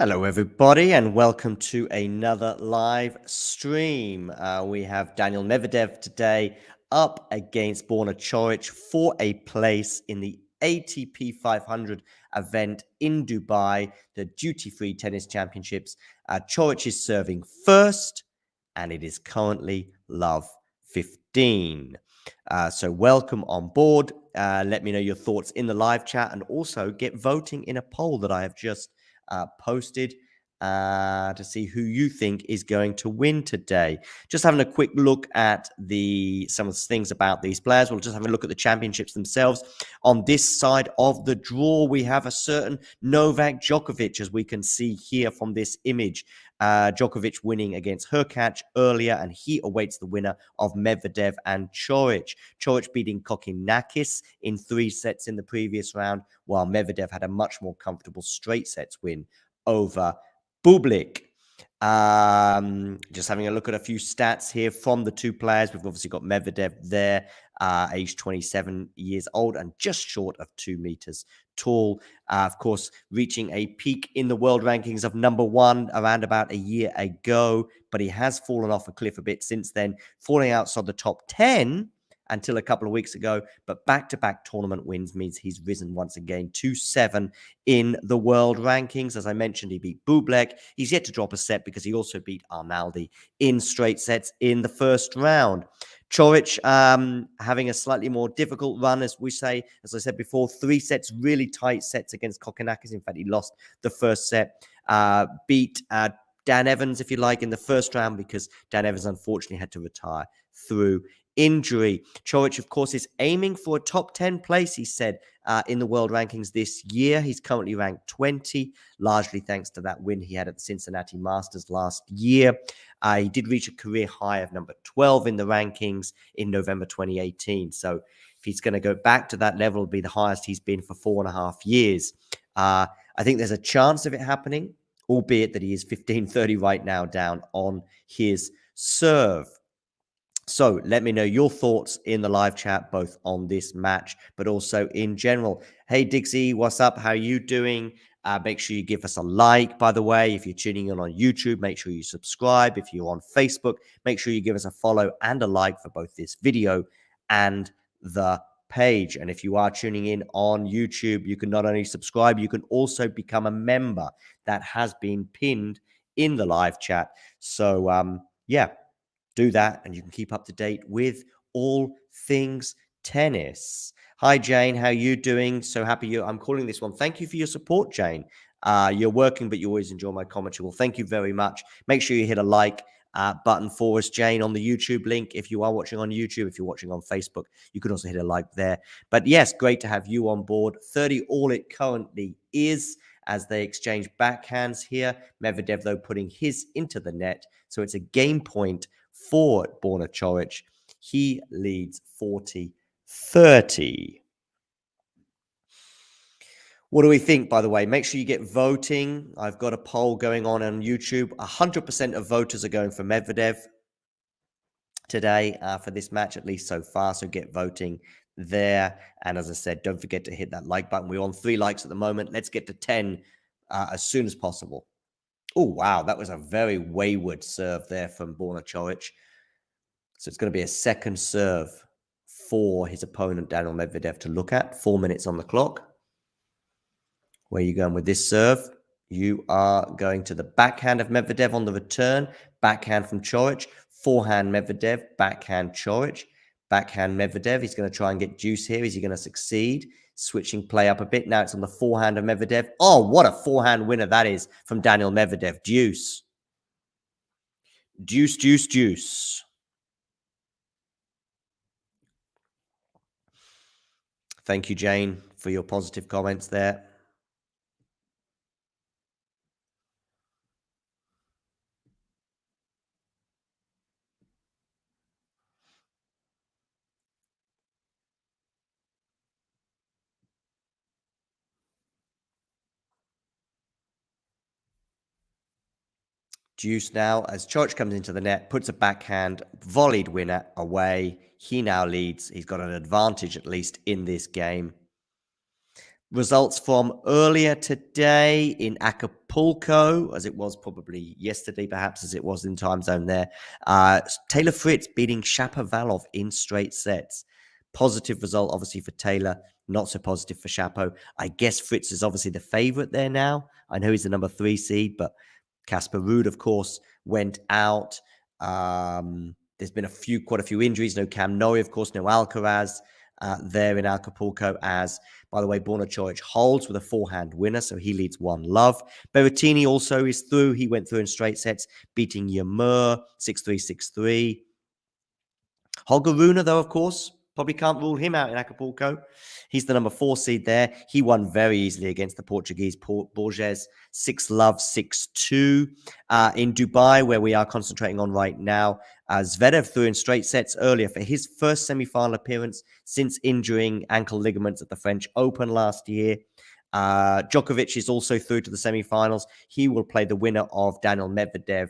Hello, everybody, and welcome to another live stream. We have Daniil Medvedev today up against Borna Coric for a place in the ATP 500 event in Dubai, the duty-free tennis championships. Coric is serving first, and it is currently love 15. So welcome on board. Let me know your thoughts in the live chat, and also get voting in a poll that I have just posted to see who you think is going to win today. Just having a quick look at some of the things about these players. We'll just have a look at the championships themselves. On this side of the draw, we have a certain Novak Djokovic, as we can see here from this image. Djokovic winning against Hurkacz earlier, and he awaits the winner of Medvedev and Coric. Coric beating Kokkinakis in 3 sets in the previous round, while Medvedev had a much more comfortable straight sets win over Bublik. Just having a look at a few stats here from the two players. We've obviously got Medvedev there, age 27 years old and just short of 2 meters tall. Of course, reaching a peak in the world rankings of #1 around about a year ago, but he has fallen off a cliff a bit since then, falling outside the top 10 until a couple of weeks ago, but back-to-back tournament wins means he's risen once again to 7 in the world rankings. As I mentioned, he beat Bublik. He's yet to drop a set because he also beat Arnaldi in straight sets in the first round. Coric having a slightly more difficult run, as I said before, 3 sets, really tight sets against Kokkinakis. In fact, he lost the first set, beat Dan Evans, if you like, in the first round because Dan Evans unfortunately had to retire through injury. Coric, of course, is aiming for a top 10 place, he said, in the world rankings this year. He's currently ranked 20, largely thanks to that win he had at the Cincinnati Masters last year. He did reach a career high of number 12 in the rankings in November 2018. So if he's going to go back to that level, it'll be the highest he's been for 4.5 years. I think there's a chance of it happening, albeit that he is 15-30 right now down on his serve. So let me know your thoughts in the live chat, both on this match, but also in general. Hey, Dixie, what's up? How are you doing? Make sure you give us a like, by the way. If you're tuning in on YouTube, make sure you subscribe. If you're on Facebook, make sure you give us a follow and a like for both this video and the page. And if you are tuning in on YouTube, you can not only subscribe, you can also become a member. That has been pinned in the live chat. So, yeah. Do that, and you can keep up to date with all things tennis. Hi, Jane. How you doing? So happy I'm calling this one. Thank you for your support, Jane. You're working, but you always enjoy my commentary. Well, thank you very much. Make sure you hit a like button for us, Jane, on the YouTube link. If you are watching on YouTube, if you're watching on Facebook, you can also hit a like there. But yes, great to have you on board. 30 all it currently is, as they exchange backhands here. Medvedev, though, putting his into the net. So it's a game point for Borna Coric. He leads 40-30. What do we think, by the way? Make sure you get voting. I've got a poll going on YouTube. 100% of voters are going for Medvedev today for this match, at least so far. So get voting there. And as I said, don't forget to hit that like button. We're on 3 likes at the moment. Let's get to 10 as soon as possible. Oh, wow. That was a very wayward serve there from Borna Coric. So it's going to be a second serve for his opponent, Daniil Medvedev, to look at. 4 minutes on the clock. Where are you going with this serve? You are going to the backhand of Medvedev on the return. Backhand from Coric. Forehand Medvedev. Backhand Coric. Backhand Medvedev. He's going to try and get juice here. Is he going to succeed? Switching play up a bit. Now it's on the forehand of Medvedev. Oh, what a forehand winner that is from Daniil Medvedev. Deuce. Deuce, deuce, deuce. Thank you, Jane, for your positive comments there. Deuce now as Coric comes into the net, puts a backhand, volleyed winner away. He now leads. He's got an advantage, at least, in this game. Results from earlier today in Acapulco, as it was probably yesterday, perhaps as it was in time zone there. Taylor Fritz beating Shapovalov in straight sets. Positive result, obviously, for Taylor. Not so positive for Shapo. I guess Fritz is obviously the favorite there now. I know he's the number 3 seed, but Casper Ruud, of course, went out. There's been quite a few injuries. No Cam Norrie, of course, no Alcaraz there in Acapulco. As, by the way, Borna Coric holds with a forehand winner, so he leads 1-love. Berrettini also is through. He went through in straight sets, beating Yamur 6-3, 6-3. Holger Rune, though, of course, probably can't rule him out in Acapulco. He's the number 4 seed there. He won very easily against the Portuguese Borges, 6-love, 6-2. In Dubai, where we are concentrating on right now, Zverev threw in straight sets earlier for his first semi-final appearance since injuring ankle ligaments at the French Open last year. Djokovic is also through to the semi-finals. He will play the winner of Daniil Medvedev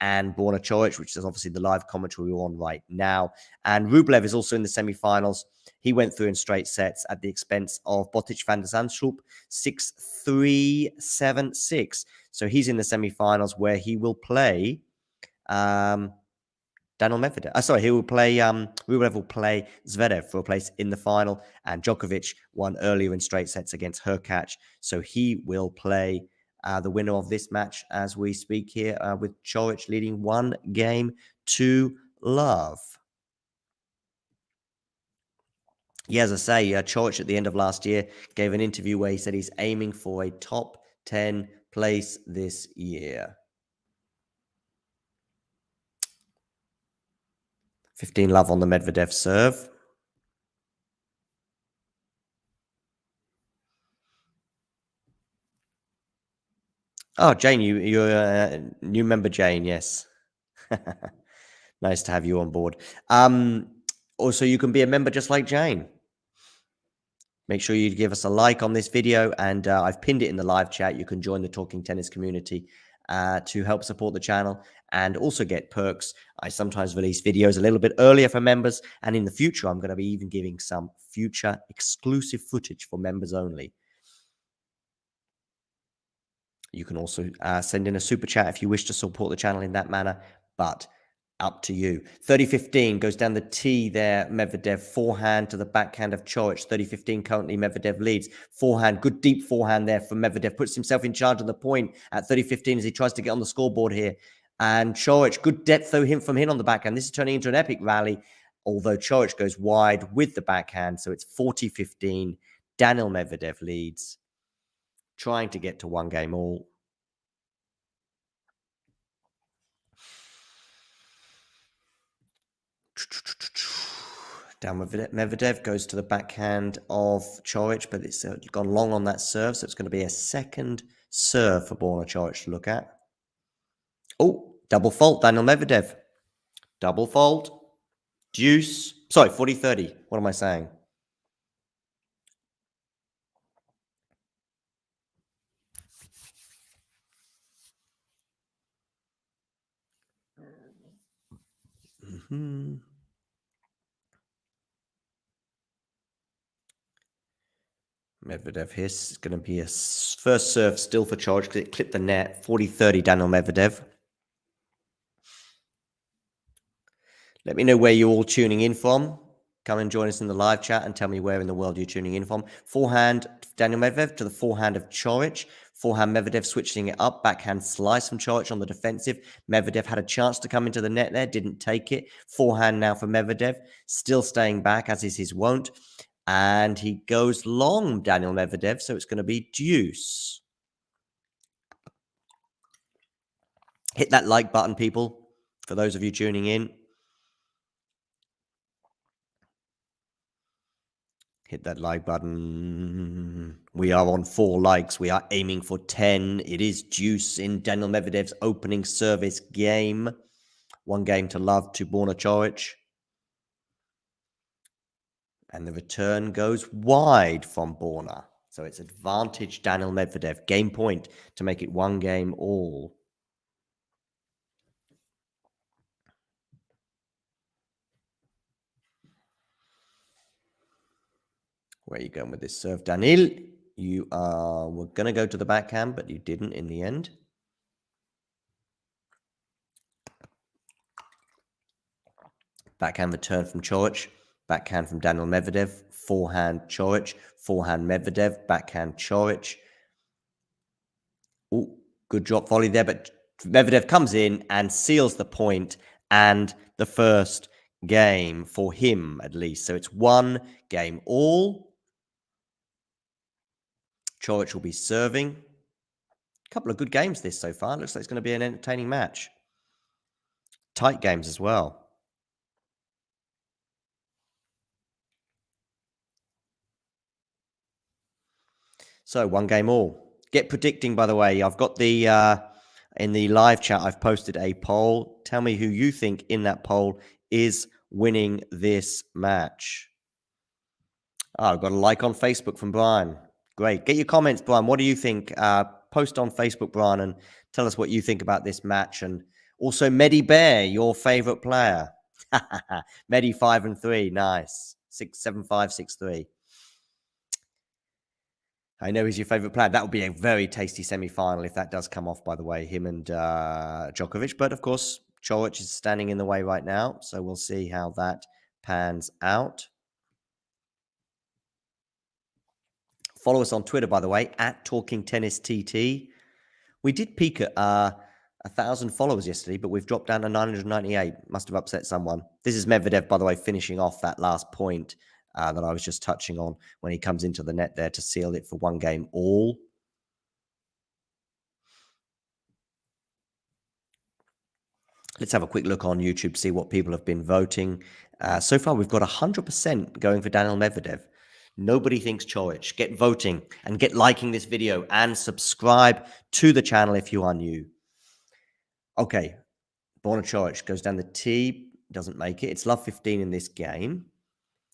and Borna Coric, which is obviously the live commentary we're on right now. And Rublev is also in the semi-finals. He went through in straight sets at the expense of Botic van der Zandschulp, 6-3, 7-6. So he's in the semi-finals where he will play Daniil Medvedev. He will play Rublev will play Zverev for a place in the final, and Djokovic won earlier in straight sets against Hurkacz, so he will play the winner of this match as we speak here, with Coric leading 1-2-love. Yeah, as I say, Coric at the end of last year gave an interview where he said he's aiming for a top 10 place this year. 15-love on the Medvedev serve. Oh, Jane, you're a new member, Jane, yes. Nice to have you on board. Also, you can be a member just like Jane. Make sure you give us a like on this video, and I've pinned it in the live chat. You can join the Talking Tennis community to help support the channel and also get perks. I sometimes release videos a little bit earlier for members, and in the future, I'm going to be even giving some future exclusive footage for members only. You can also send in a super chat if you wish to support the channel in that manner, but up to you. 30-15 goes down the tee there. Medvedev forehand to the backhand of Coric. 30-15 currently Medvedev leads. Forehand, good deep forehand there from Medvedev. Puts himself in charge of the point at 30-15 as he tries to get on the scoreboard here. And Coric, good depth though from him on the backhand. This is turning into an epic rally, although Coric goes wide with the backhand. So it's 40-15. Daniil Medvedev leads, trying to get to one game all. Down Medvedev goes to the backhand of Coric, but it's gone long on that serve, so it's going to be a second serve for Borna Coric to look at. Oh, double fault, Daniil Medvedev. Double fault. Deuce. Sorry, 40-30. What am I saying? Medvedev here is going to be a first serve still for Coric because it clipped the net. 40-30, Daniil Medvedev. Let me know where you're all tuning in from. Come and join us in the live chat and tell me where in the world you're tuning in from. Forehand, Daniil Medvedev to the forehand of Coric. Forehand, Medvedev switching it up. Backhand slice from Coric on the defensive. Medvedev had a chance to come into the net there, didn't take it. Forehand now for Medvedev. Still staying back, as is his wont. And he goes long, Daniil Medvedev, so it's going to be deuce. Hit that like button, people, for those of you tuning in. Hit that like button. We are on 4 likes. We are aiming for 10. It is deuce in Daniil Medvedev's opening service game. 1 game to love to Borna Coric. And the return goes wide from Borna. So it's advantage Daniil Medvedev. Game point to make it 1 game all. Where are you going with this serve, Daniil? you were going to go to the backhand, but you didn't in the end. Backhand return from Coric. Backhand from Daniil Medvedev. Forehand Coric. Forehand Medvedev. Backhand Coric. Oh, good drop volley there, but Medvedev comes in and seals the point and the first game for him, at least. So it's 1-all. Coric will be serving. A couple of good games this so far. Looks like it's going to be an entertaining match. Tight games as well. So 1-all. Get predicting, by the way. I've got the in the live chat, I've posted a poll. Tell me who you think in that poll is winning this match. I've got a like on Facebook from Brian. Great. Get your comments, Brian. What do you think? Post on Facebook, Brian, and tell us what you think about this match. And also, Medi Bear, your favorite player. Medi 5-3. Nice. 6-7-5-6-3. I know he's your favorite player. That would be a very tasty semi-final if that does come off, by the way, him and Djokovic. But, of course, Coric is standing in the way right now. So we'll see how that pans out. Follow us on Twitter, by the way, at TalkingTennisTT. We did peak at 1,000 followers yesterday, but we've dropped down to 998. Must have upset someone. This is Medvedev, by the way, finishing off that last point that I was just touching on when he comes into the net there to seal it for 1-all. Let's have a quick look on YouTube, see what people have been voting. So far, we've got 100% going for Daniil Medvedev. Nobody thinks Coric. Get voting and get liking this video and subscribe to the channel if you are new. Okay, Borna Coric goes down the tee, doesn't make it. It's love 15 in this game.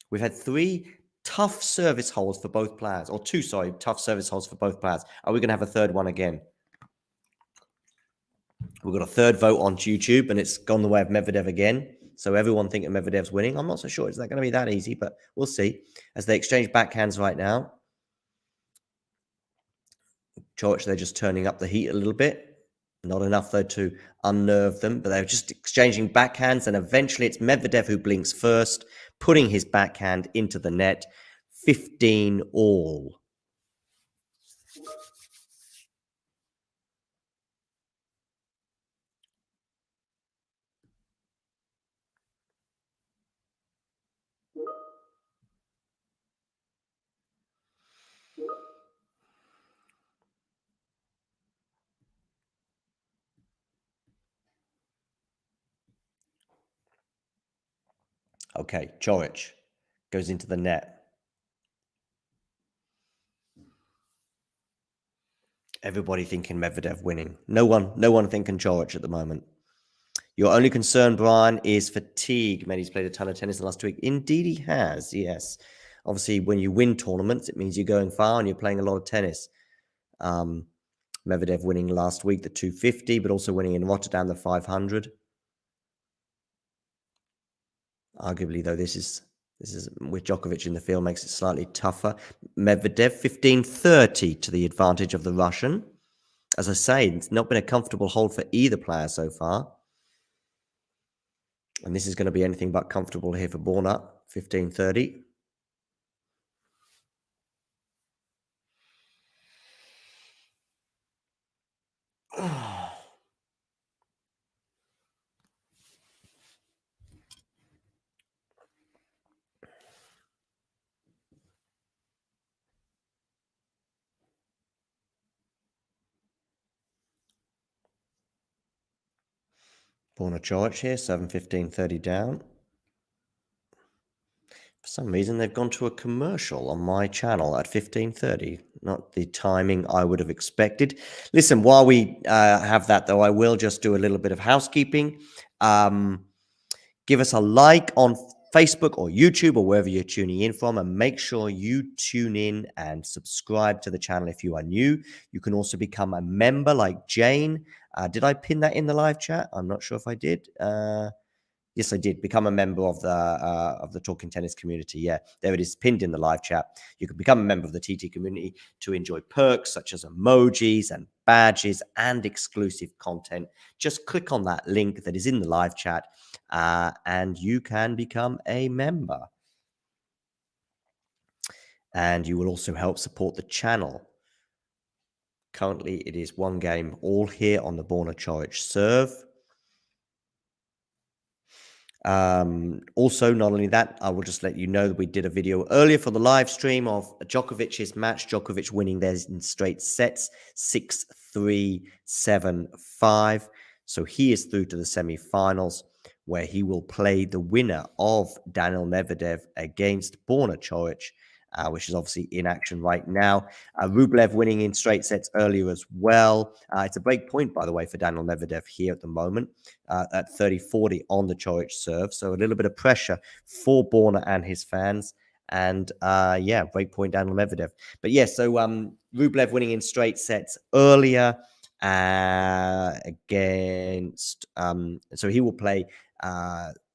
We've had 3 tough service holes for both players, or 2, sorry, tough service holes for both players. Are we going to have a third one again? We've got a third vote on YouTube, and it's gone the way of Medvedev again. So everyone thinking Medvedev's winning. I'm not so sure it's not going to be that easy, but we'll see. As they exchange backhands right now. Coric, they're just turning up the heat a little bit. Not enough, though, to unnerve them, but they're just exchanging backhands, and eventually it's Medvedev who blinks first, putting his backhand into the net. 15-all. Okay, Coric goes into the net. Everybody thinking Medvedev winning. No one thinking Coric at the moment. Your only concern, Brian, is fatigue. Medi's played a ton of tennis last week. Indeed, he has, yes. Obviously, when you win tournaments, it means you're going far and you're playing a lot of tennis. Medvedev winning last week, the 250, but also winning in Rotterdam, the 500. Arguably, though, this is with Djokovic in the field, makes it slightly tougher. Medvedev, 15-30 to the advantage of the Russian. As I say, it's not been a comfortable hold for either player so far. And this is going to be anything but comfortable here for Borna, 15-30. Borna Coric here, 7-15-30 down. For some reason, they've gone to a commercial on my channel at 15:30. Not the timing I would have expected. Listen, while we have that, though, I will just do a little bit of housekeeping. Give us a like on Facebook or YouTube or wherever you're tuning in from, and make sure you tune in and subscribe to the channel if you are new. You can also become a member like Jane. Did I pin that in the live chat? I'm not sure if I did. Yes, I did. Become a member of the Talking Tennis community. Yeah, there it is, pinned in the live chat. You can become a member of the TT community to enjoy perks such as emojis and badges and exclusive content. Just click on that link that is in the live chat, and you can become a member. And you will also help support the channel. Currently, it is 1 game all here on the Borna Coric serve. Also, not only that, I will just let you know that we did a video earlier for the live stream of Djokovic's match. Djokovic winning theirs in straight sets, 6-3, 7-5. So he is through to the semi-finals, where he will play the winner of Daniil Medvedev against Borna Coric, which is obviously in action right now. Rublev winning in straight sets earlier as well. It's a break point, by the way, for Daniil Medvedev here at the moment at 30-40 on the Coric serve. So a little bit of pressure for Borna and his fans. And yeah, break point Daniil Medvedev. But yeah, so Rublev winning in straight sets earlier against, so he will play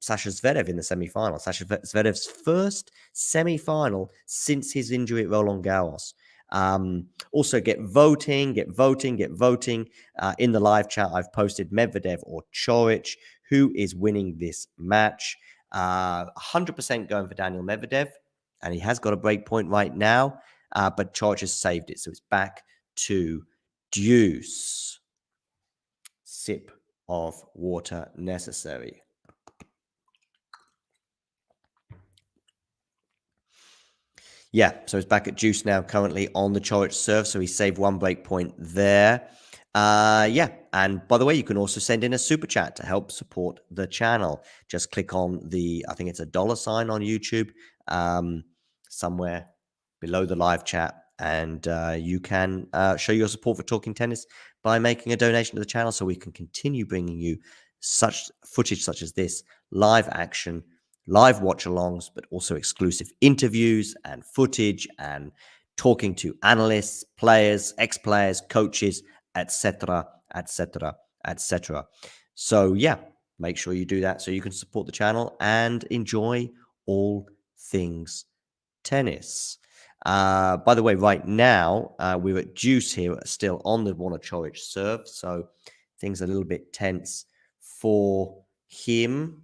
Sasha Zverev in the semi-final. Sasha Zverev's first semi-final since his injury at Roland Garros. Also get voting. In the live chat, I've posted Medvedev or Coric, who is winning this match. 100% going for Daniil Medvedev, and he has got a break point right now, but Coric has saved it, so it's back to deuce. Sip of water necessary. Yeah, so it's back at deuce now, currently on the Coric serve. So he saved 1 break point there. Yeah, and by the way, you can also send in a super chat to help support the channel. Just click on the, I think it's a $sign on YouTube, somewhere below the live chat, and you can show your support for Talking Tennis by making a donation to the channel, so we can continue bringing you such footage such as this, live action, live watch-alongs, but also exclusive interviews and footage and talking to analysts, players, ex-players, coaches, etc., etc., etc. So yeah, make sure you do that so you can support the channel and enjoy all things tennis. By the way, right now we're at deuce here, still on the Borna Coric serve, so things are a little bit tense for him.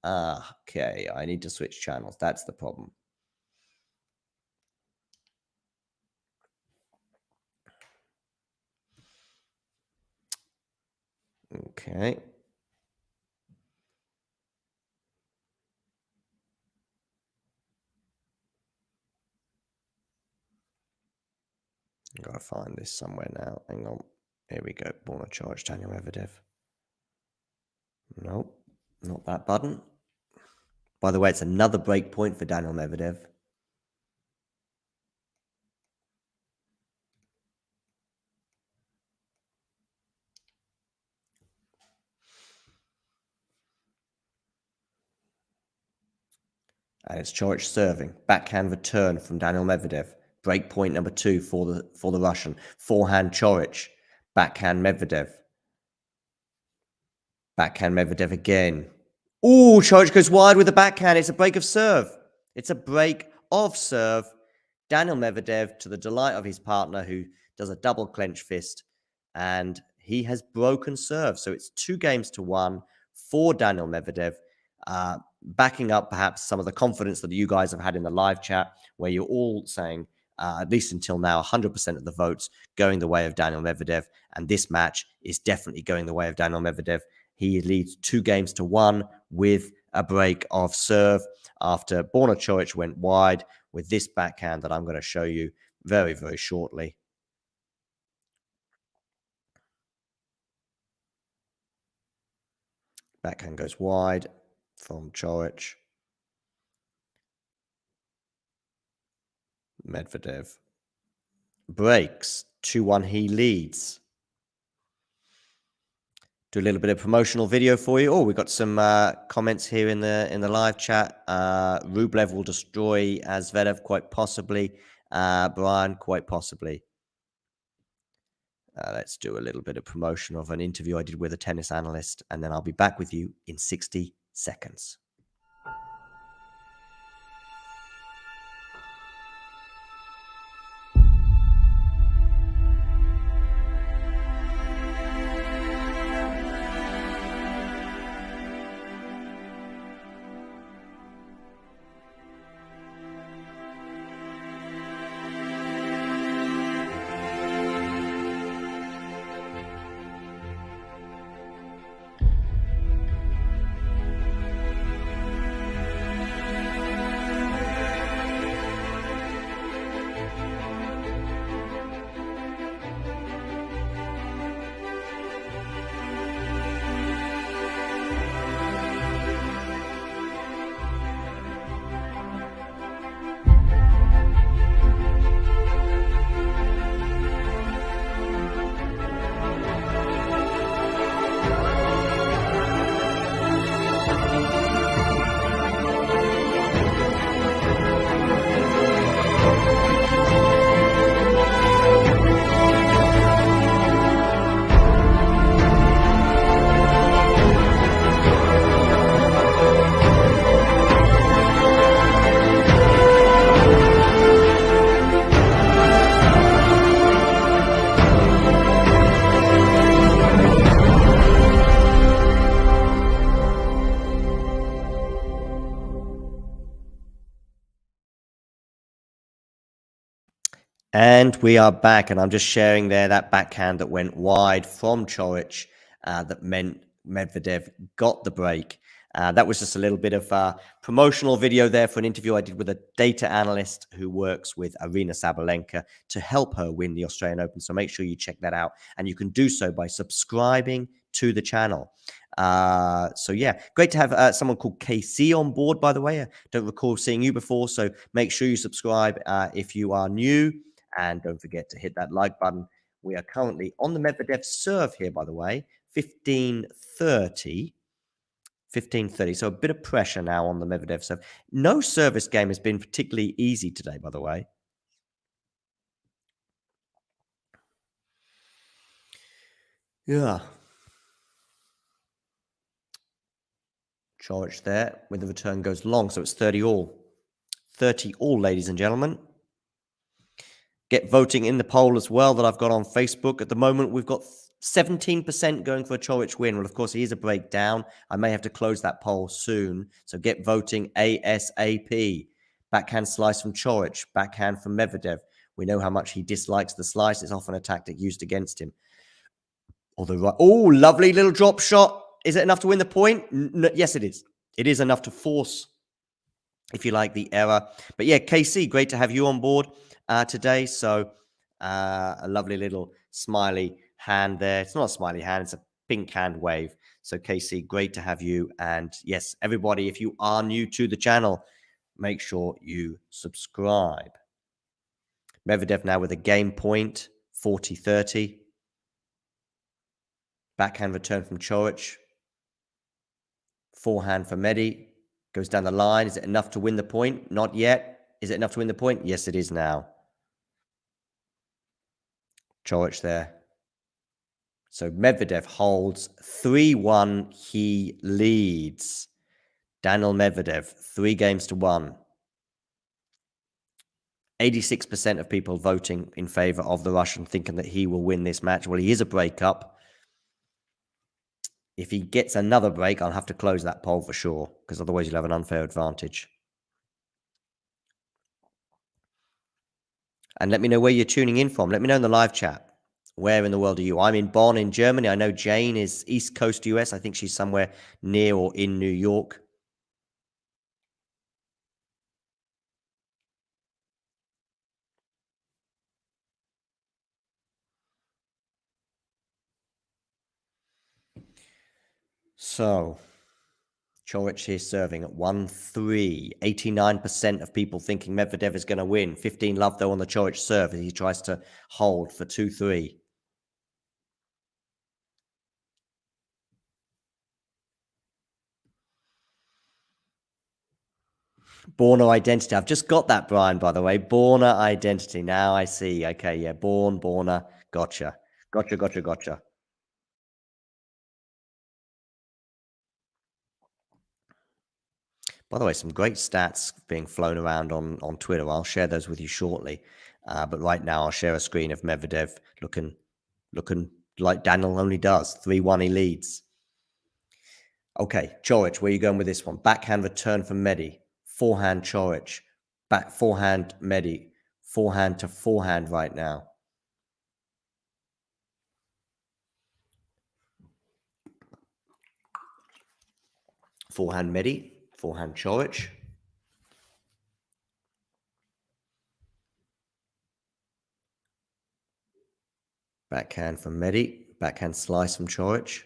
Okay, I need to switch channels. That's the problem. Okay. Gotta find this somewhere now. Hang on. Here we go. Borna Coric, Daniil Medvedev. Nope, not that button. By the way, it's another break point for Daniil Medvedev. And it's Coric serving. Backhand return from Daniil Medvedev. Break point number 2 for the Russian. Forehand Coric. Backhand Medvedev. Backhand Medvedev again. Ooh, Coric goes wide with the backhand. It's a break of serve. It's a break of serve. Daniil Medvedev, to the delight of his partner, who does a double clench fist, and he has broken serve. So it's 2-1 for Daniil Medvedev, backing up perhaps some of the confidence that you guys have had in the live chat, where you're all saying, at least until now, 100% of the votes going the way of Daniil Medvedev. And this match is definitely going the way of Daniil Medvedev. He leads 2-1 with a break of serve after Borna Coric went wide with this backhand that I'm going to show you very, very shortly. Backhand goes wide from Coric. Medvedev breaks. 2-1, he leads. Do a little bit of promotional video for you. Oh, we've got some comments here in the live chat. Rublev will destroy Zverev, quite possibly. Brian, quite possibly. Let's do a little bit of promotion of an interview I did with a tennis analyst, and then I'll be back with you in 60 seconds. And we are back, and I'm just sharing there that backhand that went wide from Coric that meant Medvedev got the break. That was just a little bit of a promotional video there for an interview I did with a data analyst who works with Arina Sabalenka to help her win the Australian Open. So make sure you check that out, and you can do so by subscribing to the channel. So yeah, great to have someone called KC on board, by the way. I don't recall seeing you before, so make sure you subscribe if you are new. And don't forget to hit that like button. We are currently on the Medvedev serve here, by the way, 15-30. 15-30. So a bit of pressure now on the Medvedev serve. No service game has been particularly easy today, by the way. Yeah. Coric there when the return goes long. So it's 30 all. 30 all, ladies and gentlemen. Get voting in the poll as well that I've got on Facebook. At the moment, we've got 17% going for a Coric win. Well, of course, he is a breakdown. I may have to close that poll soon. So get voting ASAP. Backhand slice from Coric. Backhand from Medvedev. We know how much he dislikes the slice. It's often a tactic used against him. Although, oh, lovely little drop shot. Is it enough to win the point? Yes, it is. It is enough to force, if you like, the error. But yeah, KC, great to have you on board today. So a lovely little smiley hand there. It's not a smiley hand, it's a pink hand wave. So KC, great to have you. And yes, everybody, if you are new to the channel, make sure you subscribe. Medvedev now with a game point, 40-30. Backhand return from Coric. Forehand for Medi. Goes down the line. Is it enough to win the point? Not yet. Is it enough to win the point? Yes, it is now. Coric there. So Medvedev holds 3-1. He leads. Daniil Medvedev, 3-1. 86% of people voting in favor of the Russian, thinking that he will win this match. Well, he is a breakup. If he gets another break, I'll have to close that poll for sure, because otherwise you'll have an unfair advantage. And let me know where you're tuning in from. Let me know in the live chat. Where in the world are you? I'm in Bonn in Germany. I know Jane is East Coast US. I think she's somewhere near or in New York. So, Coric is serving at 1-3. 89% of people thinking Medvedev is going to win. 15 love, though, on the Coric serve as he tries to hold for 2-3. Borna identity. I've just got that, Brian, by the way. Borna identity. Now I see. Okay, yeah. Borna. Gotcha. Gotcha, gotcha, gotcha. By the way, some great stats being flown around on Twitter. I'll share those with you shortly. But right now, I'll share a screen of Medvedev looking like Daniel only does. 3-1 he leads. Okay, Coric, where are you going with this one? Backhand return from Medi. Forehand Coric. Back forehand Medi. Forehand to forehand right now. Forehand Medi. Forehand Coric. Backhand from Medi. Backhand slice from Coric.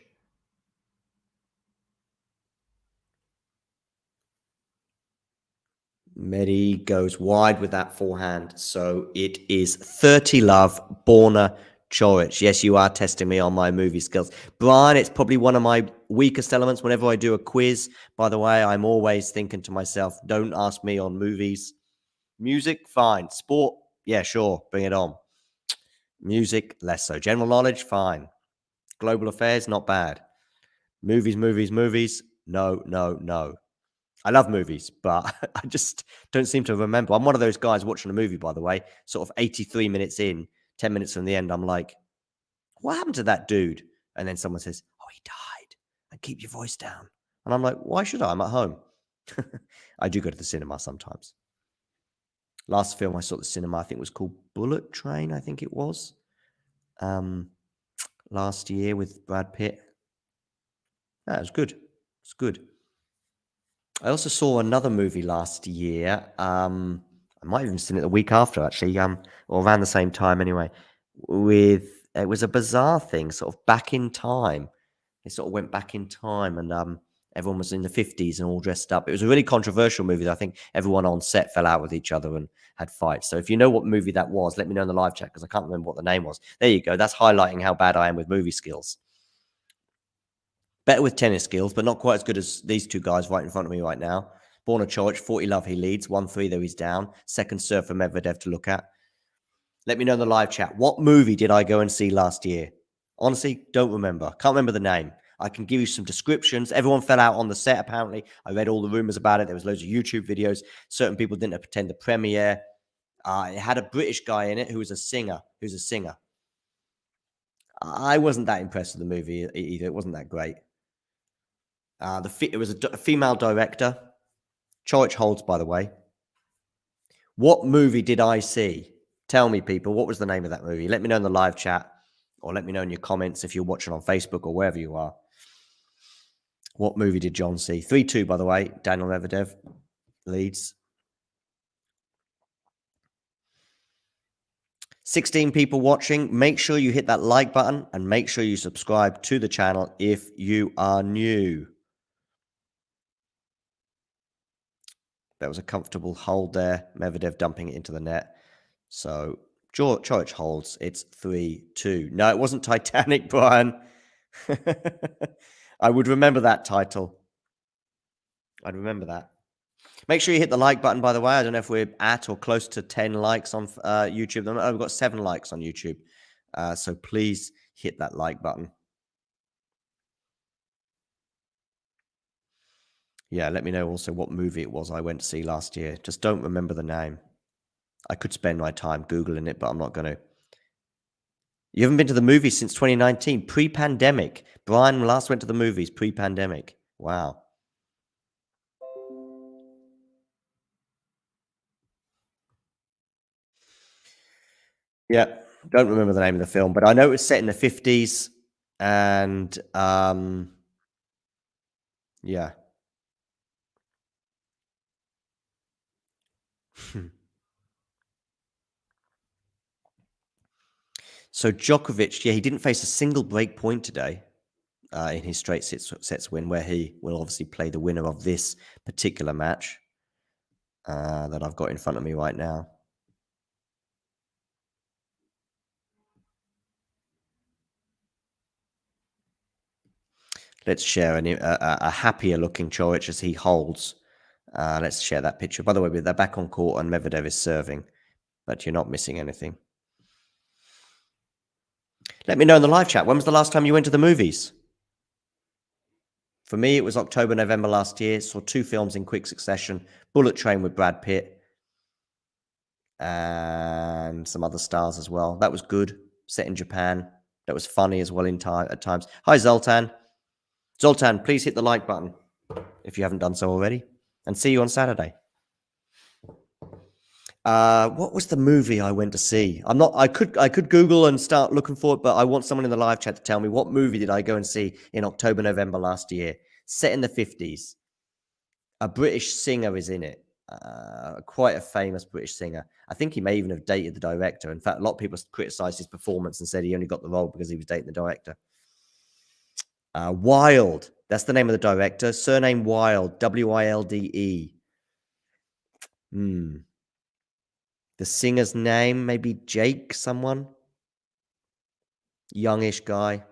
Medi goes wide with that forehand. So it is 30 love, Borna Coric. Yes, you are testing me on my movie skills. Brian, it's probably one of my weakest elements whenever I do a quiz. By the way, I'm always thinking to myself, don't ask me on movies. Music, fine. Sport, yeah, sure, bring it on. Music, less so. General knowledge, fine. Global affairs, not bad. Movies, movies, movies, no, no, no. I love movies, but I just don't seem to remember. I'm one of those guys watching a movie, by the way, sort of 83 minutes in, 10 minutes from the end. I'm like, what happened to that dude? And then someone says, oh, he died. And keep your voice down. And I'm like, why should I? I'm at home. I do go to the cinema sometimes. Last film I saw at the cinema, I think was called Bullet Train, I think it was. Last year with Brad Pitt. That was good. It's good. I also saw another movie last year. I might have even seen it the week after, actually, or around the same time anyway. It was a bizarre thing, sort of back in time. It sort of went back in time, and everyone was in the 50s and all dressed up. It was a really controversial movie. I think everyone on set fell out with each other and had fights. So if you know what movie that was, let me know in the live chat because I can't remember what the name was. There you go. That's highlighting how bad I am with movie skills. Better with tennis skills, but not quite as good as these two guys right in front of me right now. Borna Coric, 40 love, he leads. 1-3, though he's down. Second serve for Medvedev to look at. Let me know in the live chat. What movie did I go and see last year? Honestly, don't remember. Can't remember the name. I can give you some descriptions. Everyone fell out on the set, apparently. I read all the rumors about it. There was loads of YouTube videos. Certain people didn't attend the premiere. It had a British guy in it who's a singer. I wasn't that impressed with the movie either. It wasn't that great. It was a female director. Coric holds, by the way. What movie did I see? Tell me, people, what was the name of that movie? Let me know in the live chat or let me know in your comments if you're watching on Facebook or wherever you are. What movie did John see? 3-2, by the way. Daniil Medvedev leads. 16 people watching. Make sure you hit that like button and make sure you subscribe to the channel if you are new. There was a comfortable hold there. Medvedev dumping it into the net. So Coric holds. It's 3-2. No, it wasn't Titanic, Brian. I would remember that title. I'd remember that. Make sure you hit the like button, by the way. I don't know if we're at or close to 10 likes on YouTube. Oh, we've got 7 likes on YouTube. So please hit that like button. Yeah, let me know also what movie it was I went to see last year. Just don't remember the name. I could spend my time Googling it, but I'm not going to. You haven't been to the movies since 2019, pre-pandemic. Brian last went to the movies pre-pandemic. Wow. Yeah, don't remember the name of the film, but I know it was set in the 50s, and yeah. So Djokovic, yeah, he didn't face a single break point today in his straight sets win, where he will obviously play the winner of this particular match that I've got in front of me right now. Let's share a happier looking Coric as he holds. Let's share that picture. By the way, they're back on court and Medvedev is serving, but you're not missing anything. Let me know in the live chat. When was the last time you went to the movies? For me, it was October, November last year. Saw 2 films in quick succession. Bullet Train with Brad Pitt and some other stars as well. That was good. Set in Japan. That was funny as well at times. Hi, Zoltan. Zoltan, please hit the like button if you haven't done so already. And see you on Saturday. What was the movie I went to see? I could Google and start looking for it, but I want someone in the live chat to tell me what movie did I go and see in October, November last year, set in the 50s. A British singer is in it. Quite a famous British singer. I think he may even have dated the director. In fact, a lot of people criticized his performance and said he only got the role because he was dating the director. Wilde. That's the name of the director. Surname Wilde. Wilde. The singer's name, maybe Jake, someone. Youngish guy.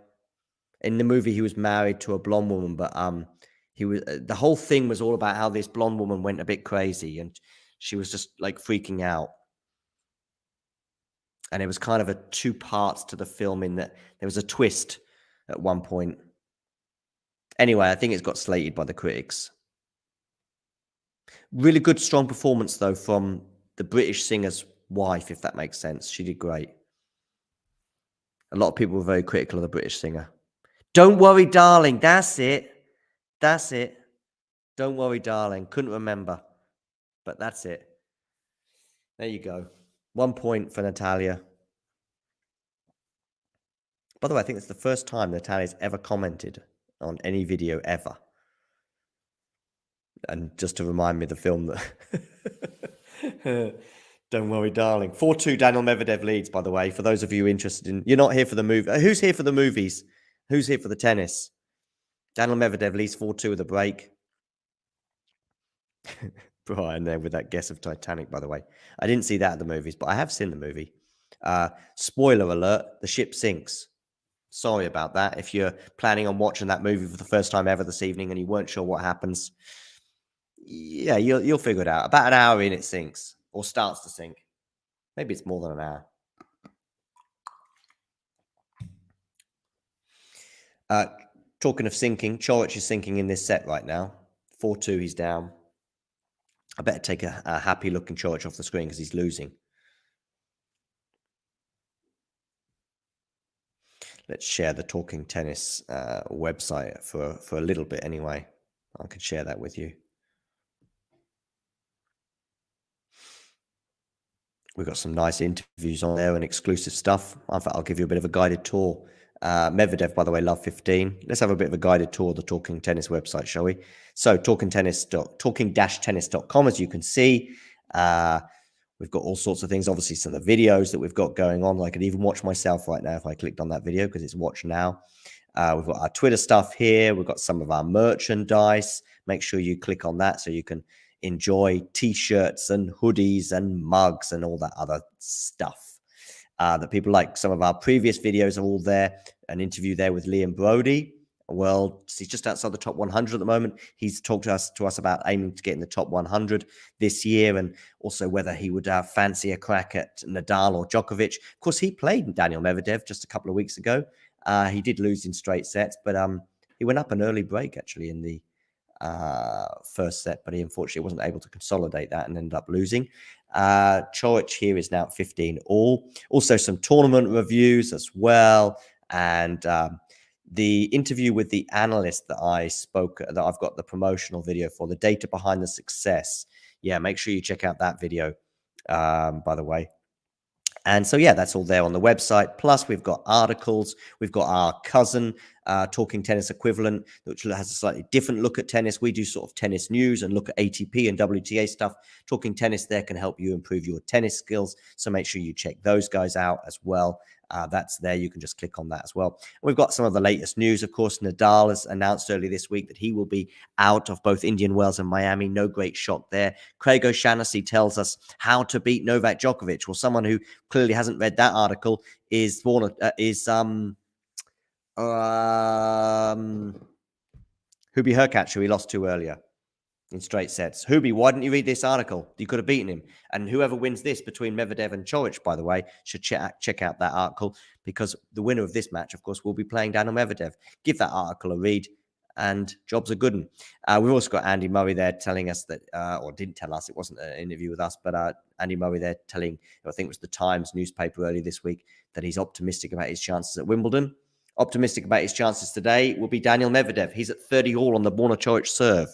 In the movie, he was married to a blonde woman, but he was the whole thing was all about how this blonde woman went a bit crazy and she was just like freaking out. And it was kind of a 2 parts to the film in that there was a twist at one point. Anyway, I think it's got slated by the critics. Really good, strong performance, though, from the British singer's wife, if that makes sense. She did great. A lot of people were very critical of the British singer. Don't worry, darling. That's it. That's it. Don't worry, darling. Couldn't remember. But that's it. There you go. 1 point for Natalia. By the way, I think it's the first time Natalia's ever commented on any video ever. And just to remind me of the film that... Don't worry, darling. 4-2 Daniil Medvedev leads, by the way, for those of you interested in... You're not here for the movie. Who's here for the movies? Who's here for the tennis? Daniil Medvedev leads 4-2 with a break. Brian there with that guess of Titanic, by the way. I didn't see that at the movies, but I have seen the movie. Spoiler alert, the ship sinks. Sorry about that. If you're planning on watching that movie for the first time ever this evening and you weren't sure what happens, yeah, you'll figure it out. About an hour in, it sinks or starts to sink. Maybe it's more than an hour. Talking of sinking, Coric is sinking in this set right now. 4-2, he's down. I better take a happy-looking Coric off the screen because he's losing. Let's share the Talking Tennis website for a little bit anyway. I could share that with you. We've got some nice interviews on there and exclusive stuff. In fact, I'll give you a bit of a guided tour. Medvedev, by the way, love 15. Let's have a bit of a guided tour of the Talking Tennis website, shall we? So talking-tennis.com, as you can see. We've got all sorts of things. Obviously, some of the videos that we've got going on. I could even watch myself right now if I clicked on that video because it's watch now. We've got our Twitter stuff here. We've got some of our merchandise. Make sure you click on that so you can enjoy T-shirts and hoodies and mugs and all that other stuff that people like. Some of our previous videos are all there. An interview there with Liam Brody. Well, he's just outside the top 100 at the moment. He's talked to us about aiming to get in the top 100 this year, and also whether he would fancy a crack at Nadal or Djokovic. Of course, he played Daniil Medvedev just a couple of weeks ago. He did lose in straight sets, but he went up an early break actually in the first set, but he unfortunately wasn't able to consolidate that and ended up losing. Coric here is now at 15 all. Also some tournament reviews as well, and the interview with the analyst that I've got the promotional video for, the data behind the success. Yeah, make sure you check out that video, by the way. And so, yeah, that's all there on the website. Plus, we've got articles. We've got our cousin, Talking Tennis equivalent, which has a slightly different look at tennis. We do sort of tennis news and look at ATP and WTA stuff. Talking Tennis there can help you improve your tennis skills. So make sure you check those guys out as well. That's there. You can just click on that as well. And we've got some of the latest news. Of course, Nadal has announced early this week that he will be out of both Indian Wells and Miami. No great shock there. Craig O'Shaughnessy tells us how to beat Novak Djokovic. Well, someone who clearly hasn't read that article is Hubie Hurkacz, who he lost to earlier. in straight sets. Hubie, why didn't you read this article? You could have beaten him. And whoever wins this between Medvedev and Coric, by the way, should check out that article, because the winner of this match, of course, will be playing Daniil Medvedev. Give that article a read, and job's a good one. We've also got Andy Murray there telling us that, or didn't tell us, it wasn't an interview with us, but Andy Murray there telling, I think it was the Times newspaper earlier this week, that he's optimistic about his chances at Wimbledon. Optimistic about his chances today will be Daniil Medvedev. He's at 30 all on the Borna Coric serve.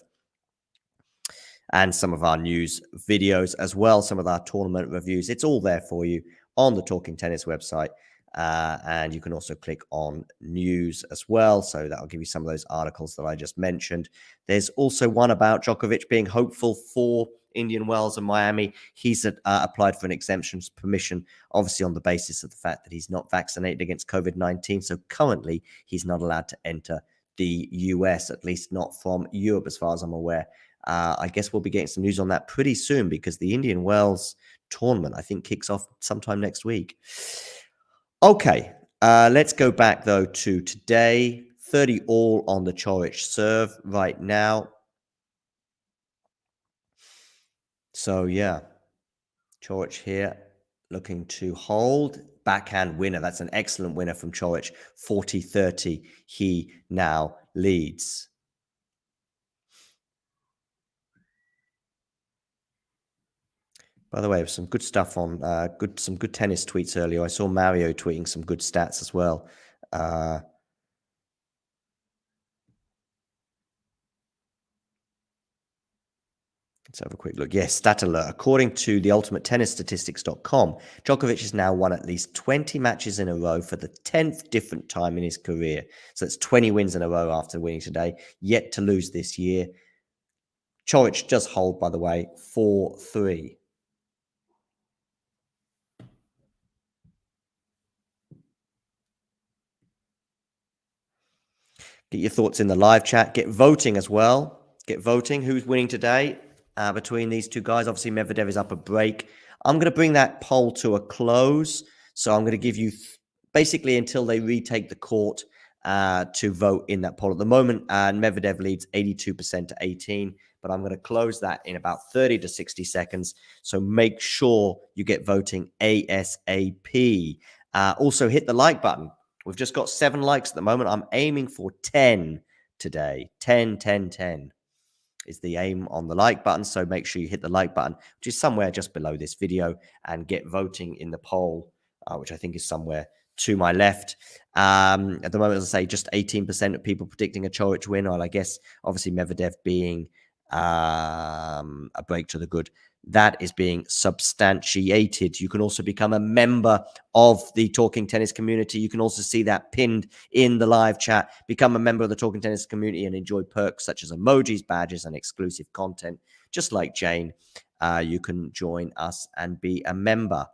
And some of our news videos as well, some of our tournament reviews. It's all there for you on the Talking Tennis website. And you can also click on news as well. So that'll give you some of those articles that I just mentioned. There's also one about Djokovic being hopeful for Indian Wells and Miami. He's applied for an exemptions permission, obviously on the basis of the fact that he's not vaccinated against COVID-19. So currently, he's not allowed to enter the US, at least not from Europe, as far as I'm aware. I guess we'll be getting some news on that pretty soon, because the Indian Wells tournament, I think, kicks off sometime next week. Okay, let's go back, though, to today. 30 all on the Coric serve right now. So, yeah, Coric here looking to hold. Backhand winner. That's an excellent winner from Coric. 40-30. He now leads. By the way, some good stuff on some good tennis tweets earlier. I saw Mario tweeting some good stats as well. Let's have a quick look. Yes, stat alert. According to the ultimatetennisstatistics.com, Djokovic has now won at least 20 matches in a row for the 10th different time in his career. So it's 20 wins in a row after winning today, yet to lose this year. Coric does hold, by the way, 4-3. Get your thoughts in the live chat. Get voting as well. Get voting. Who's winning today between these two guys? Obviously, Medvedev is up a break. I'm going to bring that poll to a close. So I'm going to give you basically until they retake the court to vote in that poll. At the moment, Medvedev leads 82% to 18%. But I'm going to close that in about 30 to 60 seconds. So make sure you get voting ASAP. Also, hit the like button. We've just got 7 likes at the moment. I'm aiming for 10 today. 10, 10, 10 is the aim on the like button. So make sure you hit the like button, which is somewhere just below this video, and get voting in the poll, which I think is somewhere to my left. At the moment, as I say, just 18% of people predicting a Coric win. Well, I guess obviously Medvedev being a break to the good. That is being substantiated. You can also become a member of the Talking Tennis community. You can also see that pinned in the live chat. Become a member of the Talking Tennis community and enjoy perks such as emojis, badges, and exclusive content. Just like Jane, you can join us and be a member.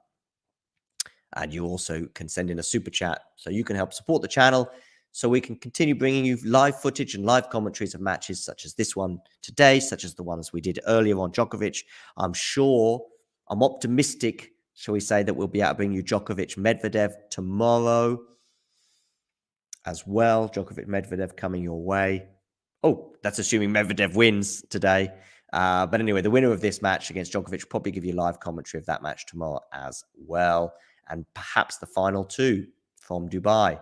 And you also can send in a super chat so you can help support the channel, so we can continue bringing you live footage and live commentaries of matches such as this one today, such as the ones we did earlier on Djokovic. I'm optimistic, shall we say, that we'll be able to bring you Djokovic Medvedev tomorrow as well. Djokovic Medvedev coming your way. Oh, that's assuming Medvedev wins today. But anyway, the winner of this match against Djokovic will probably give you live commentary of that match tomorrow as well. And perhaps the final 2 from Dubai.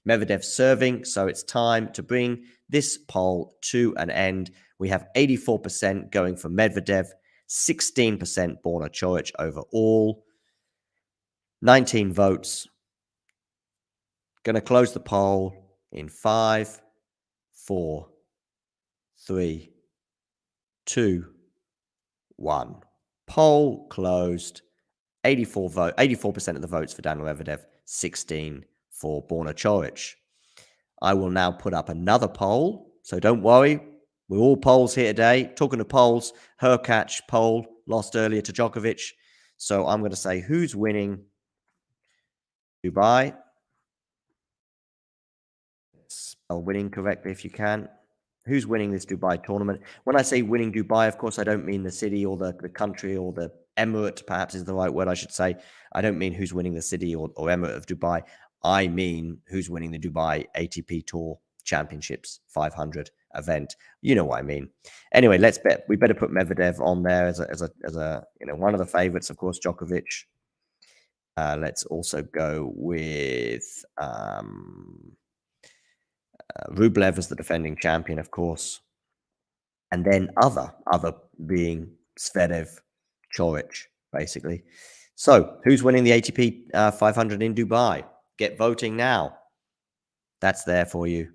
Medvedev serving, so it's time to bring this poll to an end. We have 84% going for Medvedev, 16% Borna Coric overall, 19 votes. Going to close the poll in 5, 4, 3, 2, 1. Poll closed. 84% of the votes for Daniil Medvedev, 16 for Borna Coric. I will now put up another poll, so don't worry. We're all polls here today. Talking to polls, Hurkacz poll lost earlier to Djokovic. So I'm going to say who's winning Dubai. Spell winning correctly if you can. Who's winning this Dubai tournament? When I say winning Dubai, of course, I don't mean the city or the country or the emirate, perhaps is the right word I should say. I don't mean who's winning the city or emirate of Dubai. I mean who's winning the Dubai ATP Tour Championships 500 event. You know what I mean. Anyway, let's bet. We better put Medvedev on there as a one of the favorites, of course, Djokovic. Let's also go with Rublev as the defending champion, of course. And then other being Zverev, Coric, basically. So who's winning the ATP 500 in Dubai? Get voting now. That's there for you,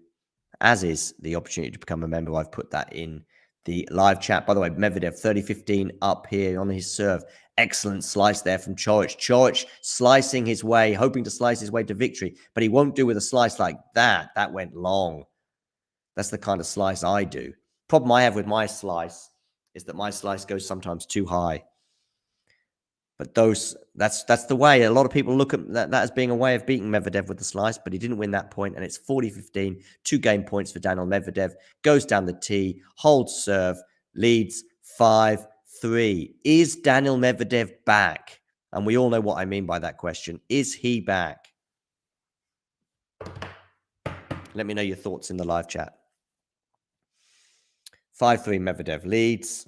as is the opportunity to become a member. I've put that in the live chat. By the way, Medvedev 30-15 up here on his serve. Excellent slice there from Coric. Coric slicing his way, hoping to slice his way to victory, but he won't do with a slice like that. That went long. That's the kind of slice I do. Problem I have with my slice is that my slice goes sometimes too high. But that's the way. A lot of people look at that as being a way of beating Medvedev with the slice, but he didn't win that point, and it's 40-15, 2 game points for Daniil Medvedev. Goes down the tee, holds serve, leads 5-3. Is Daniil Medvedev back? And we all know what I mean by that question. Is he back? Let me know your thoughts in the live chat. 5-3 Medvedev leads.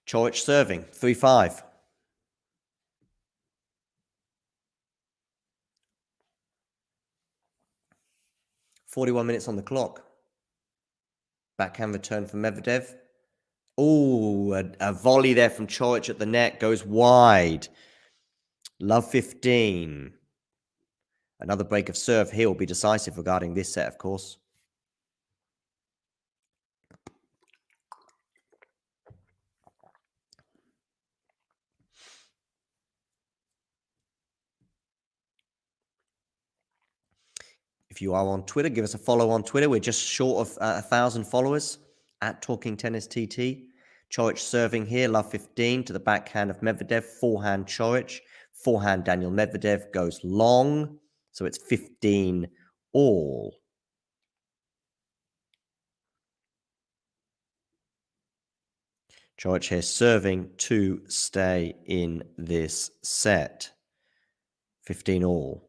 Coric serving, 3-5. "41 minutes on the clock." Backhand return from Medvedev. Oh, a volley there from Coric at the net, goes wide. Love 15. Another break of serve here will be decisive regarding this set, of course. If you are on Twitter, give us a follow on Twitter. We're just short of 1,000 followers at Talking Tennis TT. Coric serving here, love 15 to the backhand of Medvedev. Forehand Coric. Forehand Daniil Medvedev goes long. So it's 15 all. Coric here serving to stay in this set. 15 all.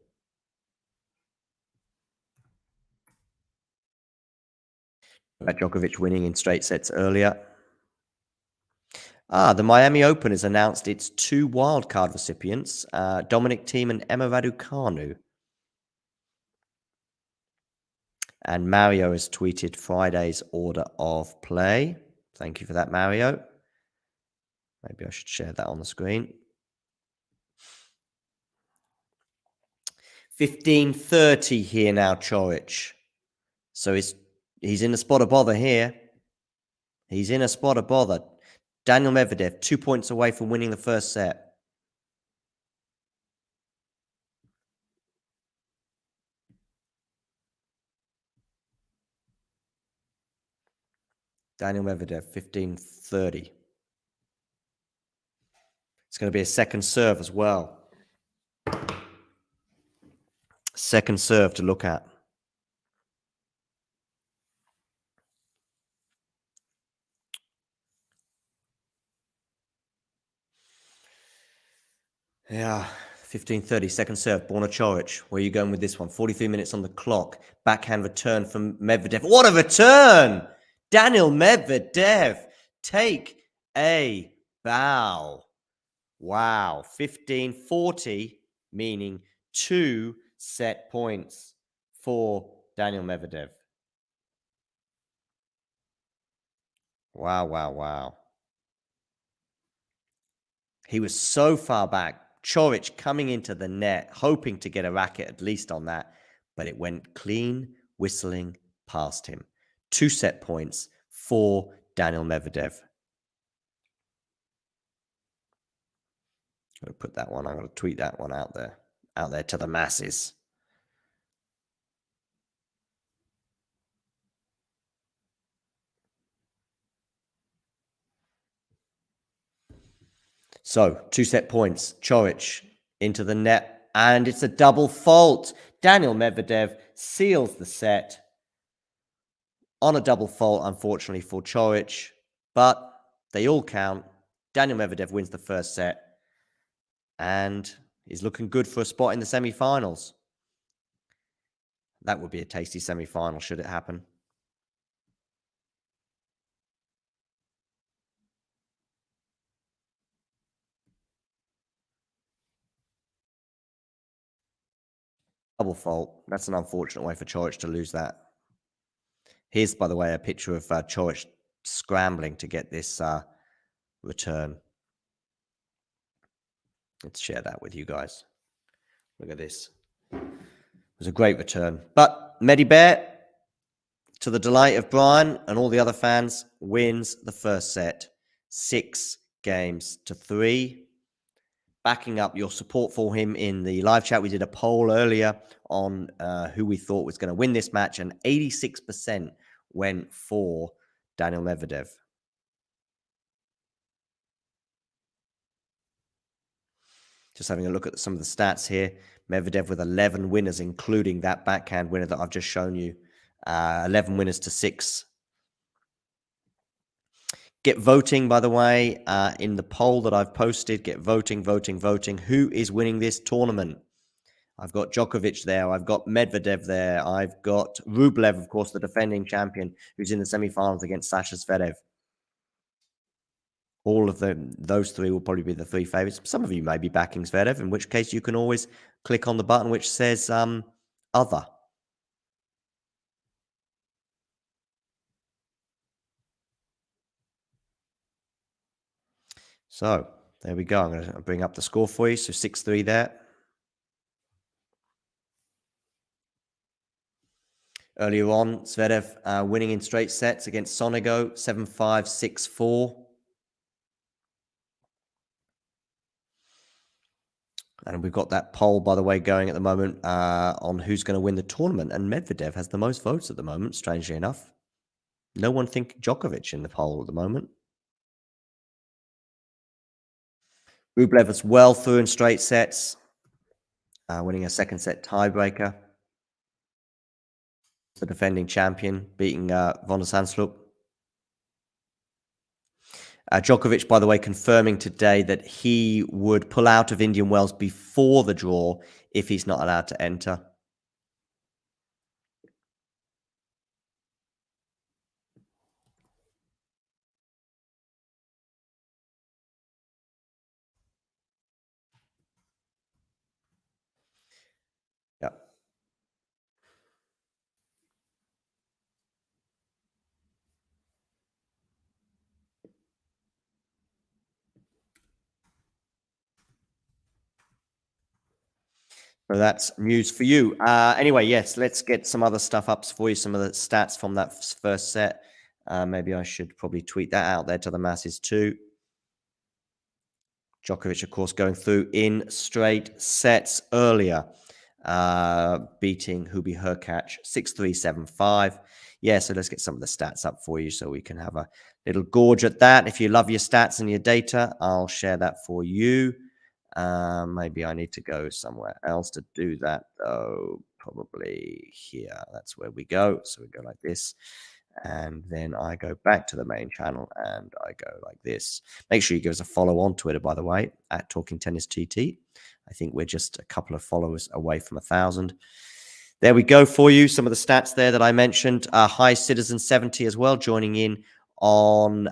Novak Djokovic winning in straight sets earlier. The Miami Open has announced its 2 wildcard recipients, Dominic Thiem and Emma Raducanu. And Mario has tweeted Friday's order of play. Thank you for that, Mario. Maybe I should share that on the screen. 15-30 here now, Coric. So he's in a spot of bother here. He's in a spot of bother. Daniil Medvedev, 2 points away from winning the first set. Daniil Medvedev, 15-30. It's going to be a second serve as well. Second serve to look at. Yeah, 15-30, second serve, Borna Coric. Where are you going with this one? 43 minutes on the clock. Backhand return from Medvedev. What a return! Daniil Medvedev, take a bow. Wow, 15-40, meaning 2 set points for Daniil Medvedev. Wow, wow, wow. He was so far back. Coric coming into the net, hoping to get a racket at least on that, but it went clean, whistling past him. 2 set points for Daniil Medvedev. I'm going to put that one, I'm going to tweet that one out there to the masses. So, 2 set points. Coric into the net, and it's a double fault. Daniil Medvedev seals the set on a double fault, unfortunately, for Coric. but they all count. Daniil Medvedev wins the first set and is looking good for a spot in the semi-finals. That would be a tasty semi-final should it happen. Double fault. That's an unfortunate way for Coric to lose that. Here's, by the way, a picture of Coric scrambling to get this return. Let's share that with you guys. Look at this. It was a great return. But Medvedev, to the delight of Brian and all the other fans, wins the first set. 6-3. Backing up your support for him in the live chat. We did a poll earlier on who we thought was going to win this match, and 86% went for Daniil Medvedev. Just having a look at some of the stats here. Medvedev with 11 winners, including that backhand winner that I've just shown you. 11 winners to 6. Get voting, by the way, in the poll that I've posted. Get voting. Who is winning this tournament? I've got Djokovic there. I've got Medvedev there. I've got Rublev, of course, the defending champion, who's in the semi-finals against Sasha Zverev. All of those three will probably be the three favorites. Some of you may be backing Zverev, in which case you can always click on the button which says other. So there we go. I'm going to bring up the score for you. So 6-3 there. Earlier on, Zverev winning in straight sets against Sonego, 7-5, 6-4. And we've got that poll, by the way, going at the moment on who's going to win the tournament. And Medvedev has the most votes at the moment, strangely enough. No one thinks Djokovic in the poll at the moment. Rublev as well through in straight sets, winning a second set tiebreaker. The defending champion, beating Borna Coric. Djokovic, by the way, confirming today that he would pull out of Indian Wells before the draw if he's not allowed to enter. Yeah. So that's news for you. Anyway, yes, let's get some other stuff up for you, some of the stats from that first set. Maybe I should probably tweet that out there to the masses too. Djokovic, of course, going through in straight sets earlier, beating Hubie Hurkacz 6-3, 7-5. Yeah, so let's get some of the stats up for you so we can have a little gorge at that. If you love your stats and your data, I'll share that for you. Maybe I need to go somewhere else to do that, though. Probably here. That's where we go. So we go like this. And then I go back to the main channel and I go like this. Make sure you give us a follow on Twitter, by the way, at Talking Tennis TT. I think we're just a couple of followers away from 1,000. There we go for you. Some of the stats there that I mentioned. High Citizen 70 as well, joining in on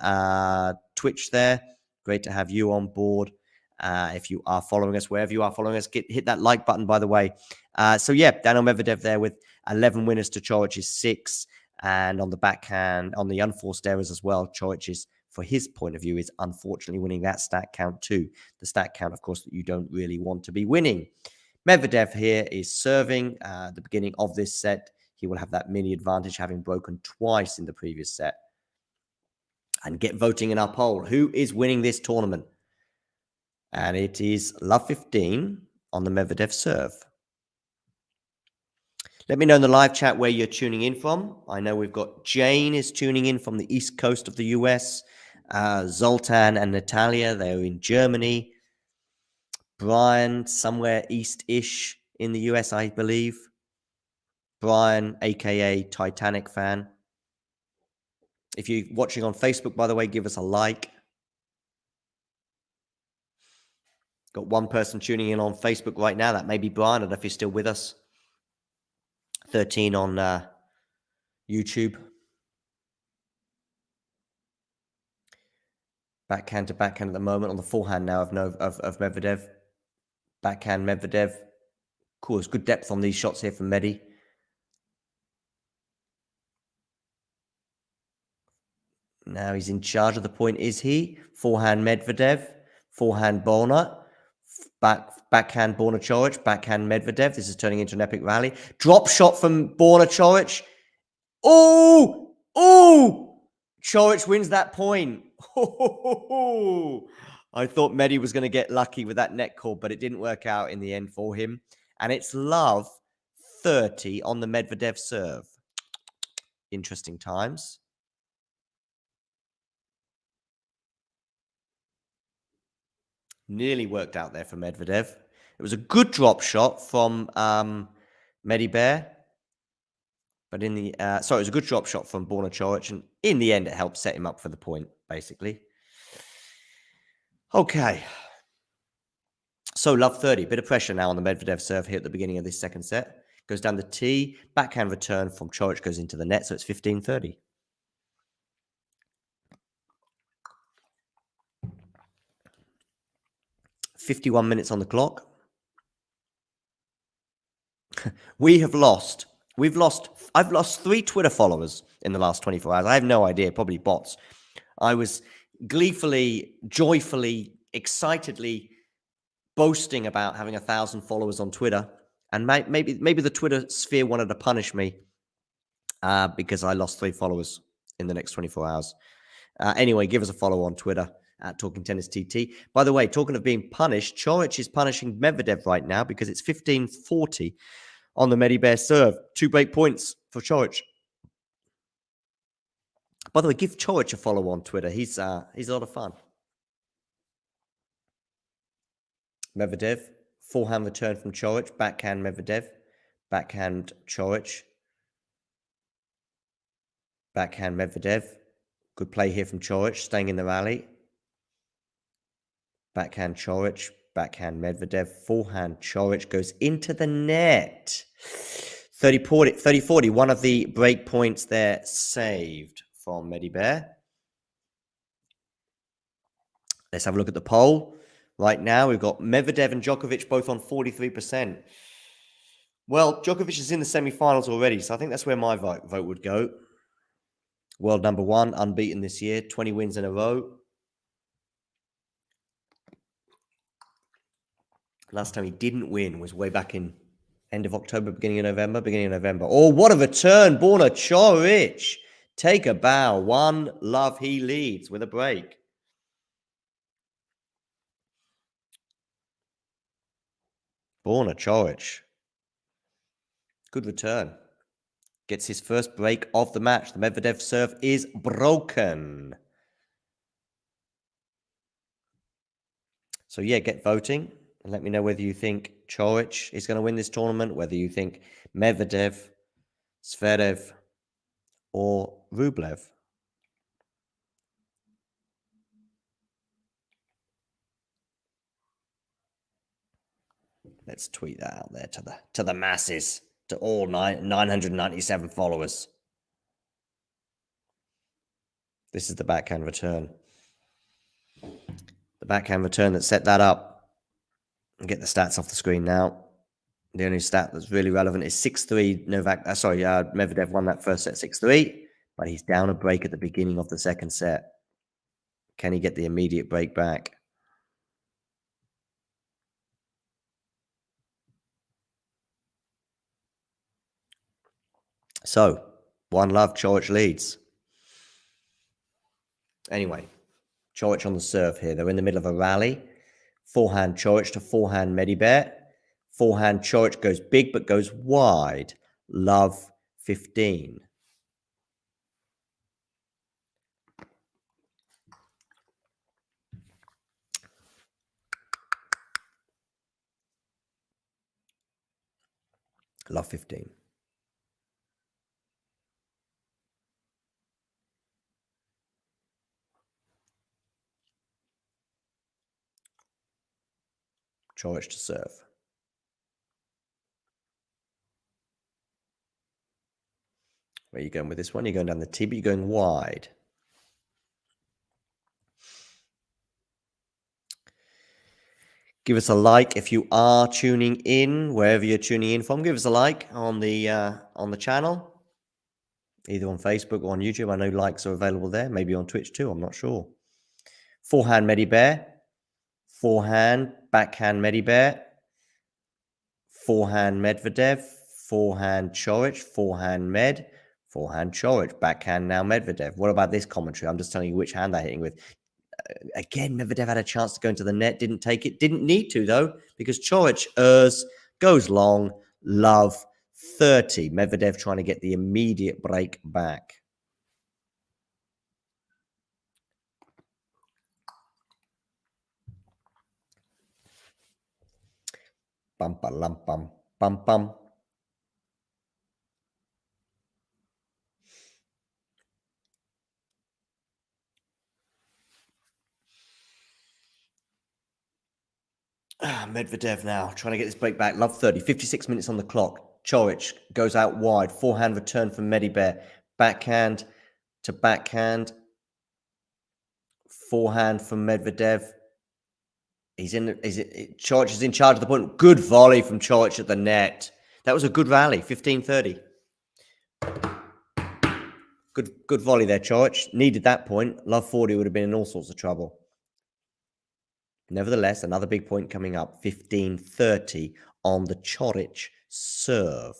Twitch there. Great to have you on board. If you are following us, wherever you are following us, hit that like button, by the way. So yeah, Daniil Medvedev there with 11 winners to Coric's 6. And on the backhand, on the unforced errors as well, Coric is, for his point of view, is unfortunately winning that stat count too. The stat count, of course, that you don't really want to be winning. Medvedev here is serving at the beginning of this set. He will have that mini advantage, having broken twice in the previous set. And get voting in our poll. Who is winning this tournament? And it is Love 15 on the Medvedev serve. Let me know in the live chat where you're tuning in from. I know we've got Jane is tuning in from the east coast of the US. Zoltan and Natalia, they're in Germany. Brian, somewhere east-ish in the US, I believe. Brian, a.k.a. Titanic fan. If you're watching on Facebook, by the way, give us a like. Got one person tuning in on Facebook right now. That may be Brian. I don't know if he's still with us. 13 on YouTube. Backhand to backhand at the moment on the forehand now of Medvedev. Backhand Medvedev. Cool, it's good depth on these shots here from Medi. Now he's in charge of the point, is he? Forehand Medvedev. Forehand Borna. Backhand Borna Coric. Backhand Medvedev. This is turning into an epic rally. Drop shot from Borna Coric. Oh! Oh! Coric wins that point. I thought Medi was going to get lucky with that net call, but it didn't work out in the end for him. And it's love 30 on the Medvedev serve. Interesting times. Nearly worked out there for Medvedev. It was a good drop shot from Medvedev. But in the it was a good drop shot from Borna Coric, and in the end, it helped set him up for the point, basically. Okay. So love 30. Bit of pressure now on the Medvedev serve here at the beginning of this second set. Goes down the tee. Backhand return from Coric goes into the net, so it's 15-30. "51 minutes on the clock. We've lost 3 Twitter followers in the last 24 hours. I have no idea, probably bots. I was gleefully, joyfully, excitedly boasting about having 1,000 followers on Twitter, and maybe the Twitter sphere wanted to punish me because I lost 3 followers in the next 24 hours. Anyway, give us a follow on Twitter at Talking Tennis TT. By the way, talking of being punished, Coric is punishing Medvedev right now because it's 15-40 on the Medvedev serve. 2 break points for Coric. By the way, give Coric a follow on Twitter. He's a lot of fun. Medvedev, forehand return from Coric, backhand Medvedev, backhand Coric, backhand Medvedev. Good play here from Coric, staying in the rally. Backhand Coric, backhand Medvedev, forehand Coric goes into the net. 30-40, one of the break points there saved from Medvedev. Let's have a look at the poll. Right now, we've got Medvedev and Djokovic both on 43%. Well, Djokovic is in the semi-finals already, so I think that's where my vote would go. World number 1, unbeaten this year, 20 wins in a row. Last time he didn't win was way back in end of October, beginning of November. Oh, what a return, Borna Coric. Take a bow. 1-love, he leads with a break. Borna Coric. Good return. Gets his first break of the match. The Medvedev serve is broken. So yeah, get voting and let me know whether you think Coric is going to win this tournament, whether you think Medvedev, Zverev, or Rublev. Let's tweet that out there to the masses, to all 997 followers. This is the backhand return. The backhand return that set that up. I'll get the stats off the screen now. The only stat that's really relevant is 6-3. Medvedev won that first set 6-3, but he's down a break at the beginning of the second set. Can he get the immediate break back? So, 1-love, Coric leads. Anyway, Coric on the serve here. They're in the middle of a rally. Forehand Coric to forehand Medvedev. Forehand Coric goes big but goes wide. Love 15. Love 15. Coric to serve. Where are you going with this one? You're going down the tee, but you're going wide. Give us a like if you are tuning in, wherever you're tuning in from. Give us a like on the channel, either on Facebook or on YouTube. I know likes are available there. Maybe on Twitch too. I'm not sure. Forehand Medvedev. Forehand, backhand Medvedev. Forehand Medvedev. Forehand Coric. Forehand Med. Forehand Coric. Backhand now Medvedev. What about this commentary? I'm just telling you which hand they're hitting with. Again, Medvedev had a chance to go into the net, didn't take it. Didn't need to, though, because Coric goes long, love, 30. Medvedev trying to get the immediate break back. Bum, ba, lum, bum, bum, bum. Medvedev now trying to get this break back. Love 30. 56 minutes on the clock. Coric goes out wide. Forehand return from Medvedev. Backhand to backhand. Forehand from Medvedev. Coric is in charge of the point. Good volley from Coric at the net. That was a good rally. 15-30. Good volley there, Coric. Needed that point. Love 40 would have been in all sorts of trouble. Nevertheless, another big point coming up. 15-30 on the Coric serve.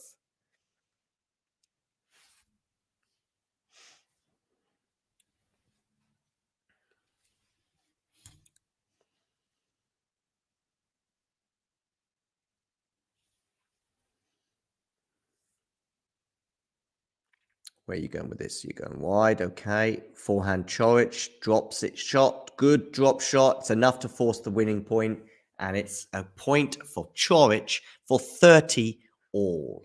Where are you going with this? You're going wide, okay. Forehand Coric, drops it shot. Good drop shot. It's enough to force the winning point, and it's a point for Coric for 30 all.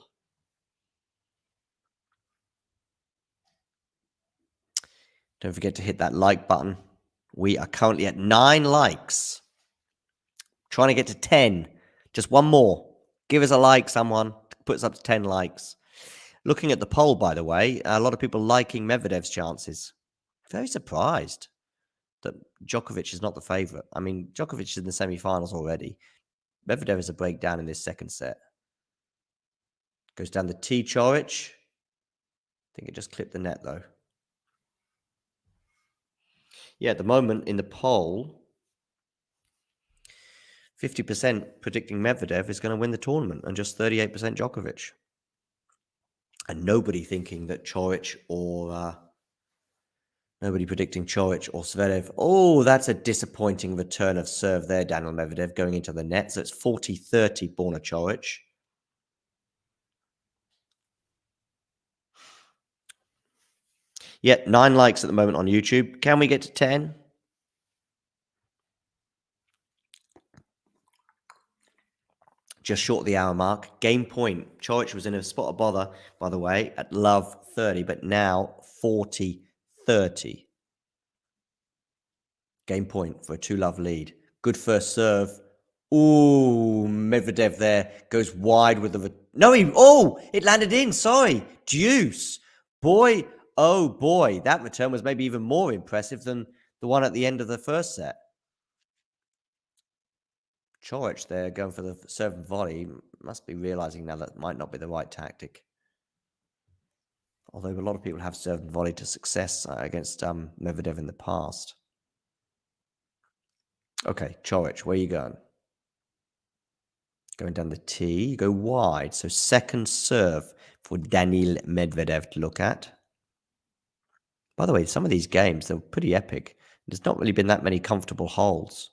Don't forget to hit that like button. We are currently at 9 likes. Trying to get to 10. Just one more. Give us a like, someone. Put us up to 10 likes. Looking at the poll, by the way, a lot of people liking Medvedev's chances. Very surprised that Djokovic is not the favourite. I mean, Djokovic is in the semi-finals already. Medvedev is a breakdown in this second set. Goes down the tee, Coric. I think it just clipped the net, though. Yeah, at the moment in the poll, 50% predicting Medvedev is going to win the tournament and just 38% Djokovic. And nobody thinking that Coric or... nobody predicting Coric or Zverev. Oh, that's a disappointing return of serve there, Daniil Medvedev, going into the net. So it's 40-30, Borna Coric. Yeah, 9 likes at the moment on YouTube. Can we get to 10? Just short of the hour mark. Game point. Coric was in a spot of bother, by the way, at love 30, but now 40-30. Game point for a 2-love lead. Good first serve. Ooh, Medvedev there goes wide with the... No, it landed in. Sorry. Deuce. Boy, oh boy. That return was maybe even more impressive than the one at the end of the first set. Coric there going for the serve and volley. Must be realizing now that might not be the right tactic. Although a lot of people have served and volley to success against Medvedev in the past. Okay, Coric, where are you going? Going down the tee, you go wide. So second serve for Daniil Medvedev to look at. By the way, some of these games, they're pretty epic. There's not really been that many comfortable holes.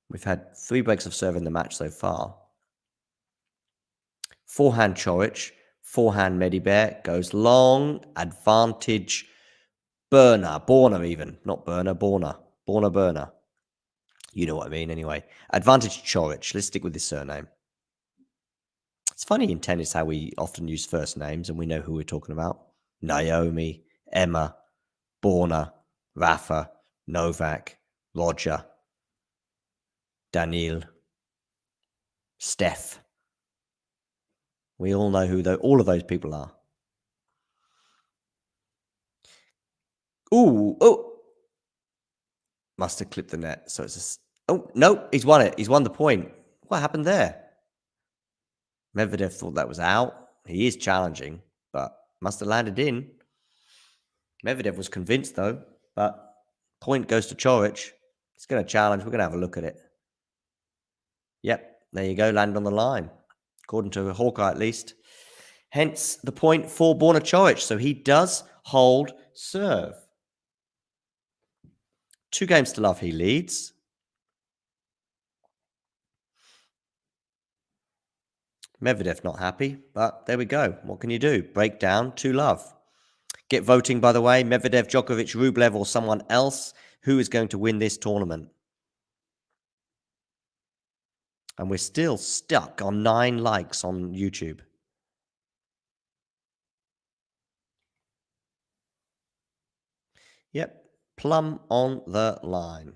We've had 3 breaks of serve in the match so far. Forehand Coric, forehand Medvedev, goes long, advantage Borna even, not Borna. You know what I mean anyway. Advantage Coric, let's stick with this surname. It's funny in tennis how we often use first names and we know who we're talking about. Naomi, Emma, Borna, Rafa, Novak, Roger. Daniil, Steph. We all know who all of those people are. Ooh, oh. Must have clipped the net. So it's oh, no, he's won it. He's won the point. What happened there? Medvedev thought that was out. He is challenging, but must have landed in. Medvedev was convinced, though, but point goes to Coric. He's going to challenge. We're going to have a look at it. Yep, there you go. Land on the line, according to Hawkeye at least. Hence the point for Borna Coric. So he does hold serve. 2 games to love, he leads. Medvedev not happy, but there we go. What can you do? Break down 2 love. Get voting, by the way. Medvedev, Djokovic, Rublev, or someone else. Who is going to win this tournament? And we're still stuck on 9 likes on YouTube. Yep, plumb on the line.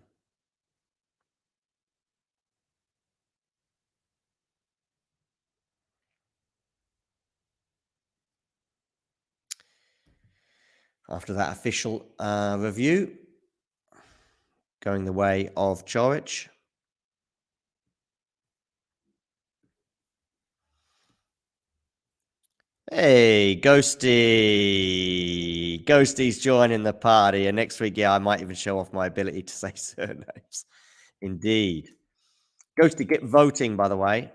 After that official review, going the way of Coric. Hey, Ghosty. Ghosty's joining the party. And next week, yeah, I might even show off my ability to say surnames. Indeed. Ghosty, get voting, by the way.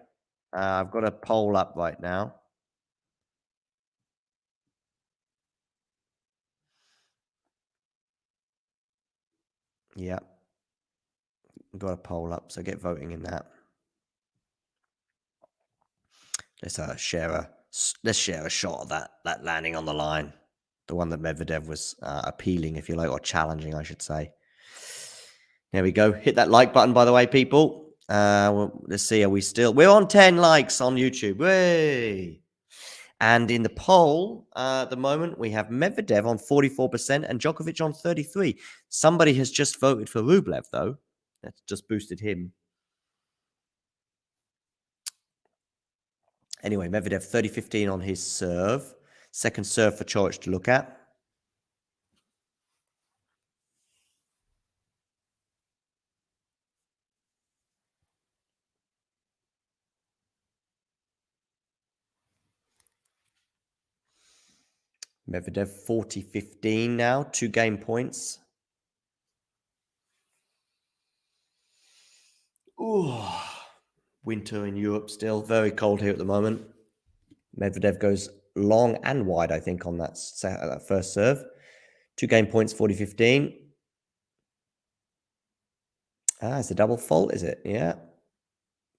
I've got a poll up right now. Yeah. I've got a poll up, so get voting in that. Let's share a shot of that landing on the line. The one that Medvedev was appealing, if you like, or challenging, I should say. There we go. Hit that like button, by the way, people. Well, let's see. Are we still? We're on 10 likes on YouTube. Way. And in the poll at the moment, we have Medvedev on 44% and Djokovic on 33%. Somebody has just voted for Rublev, though. That's just boosted him. Anyway, Medvedev 30-15 on his serve. Second serve for Coric to look at. Medvedev 40-15 now, 2 game points. Ooh, winter in Europe still, very cold here at the moment. Medvedev goes long and wide, I think, on that first serve. 2 game points, 40-15. It's a double fault, is it? Yeah.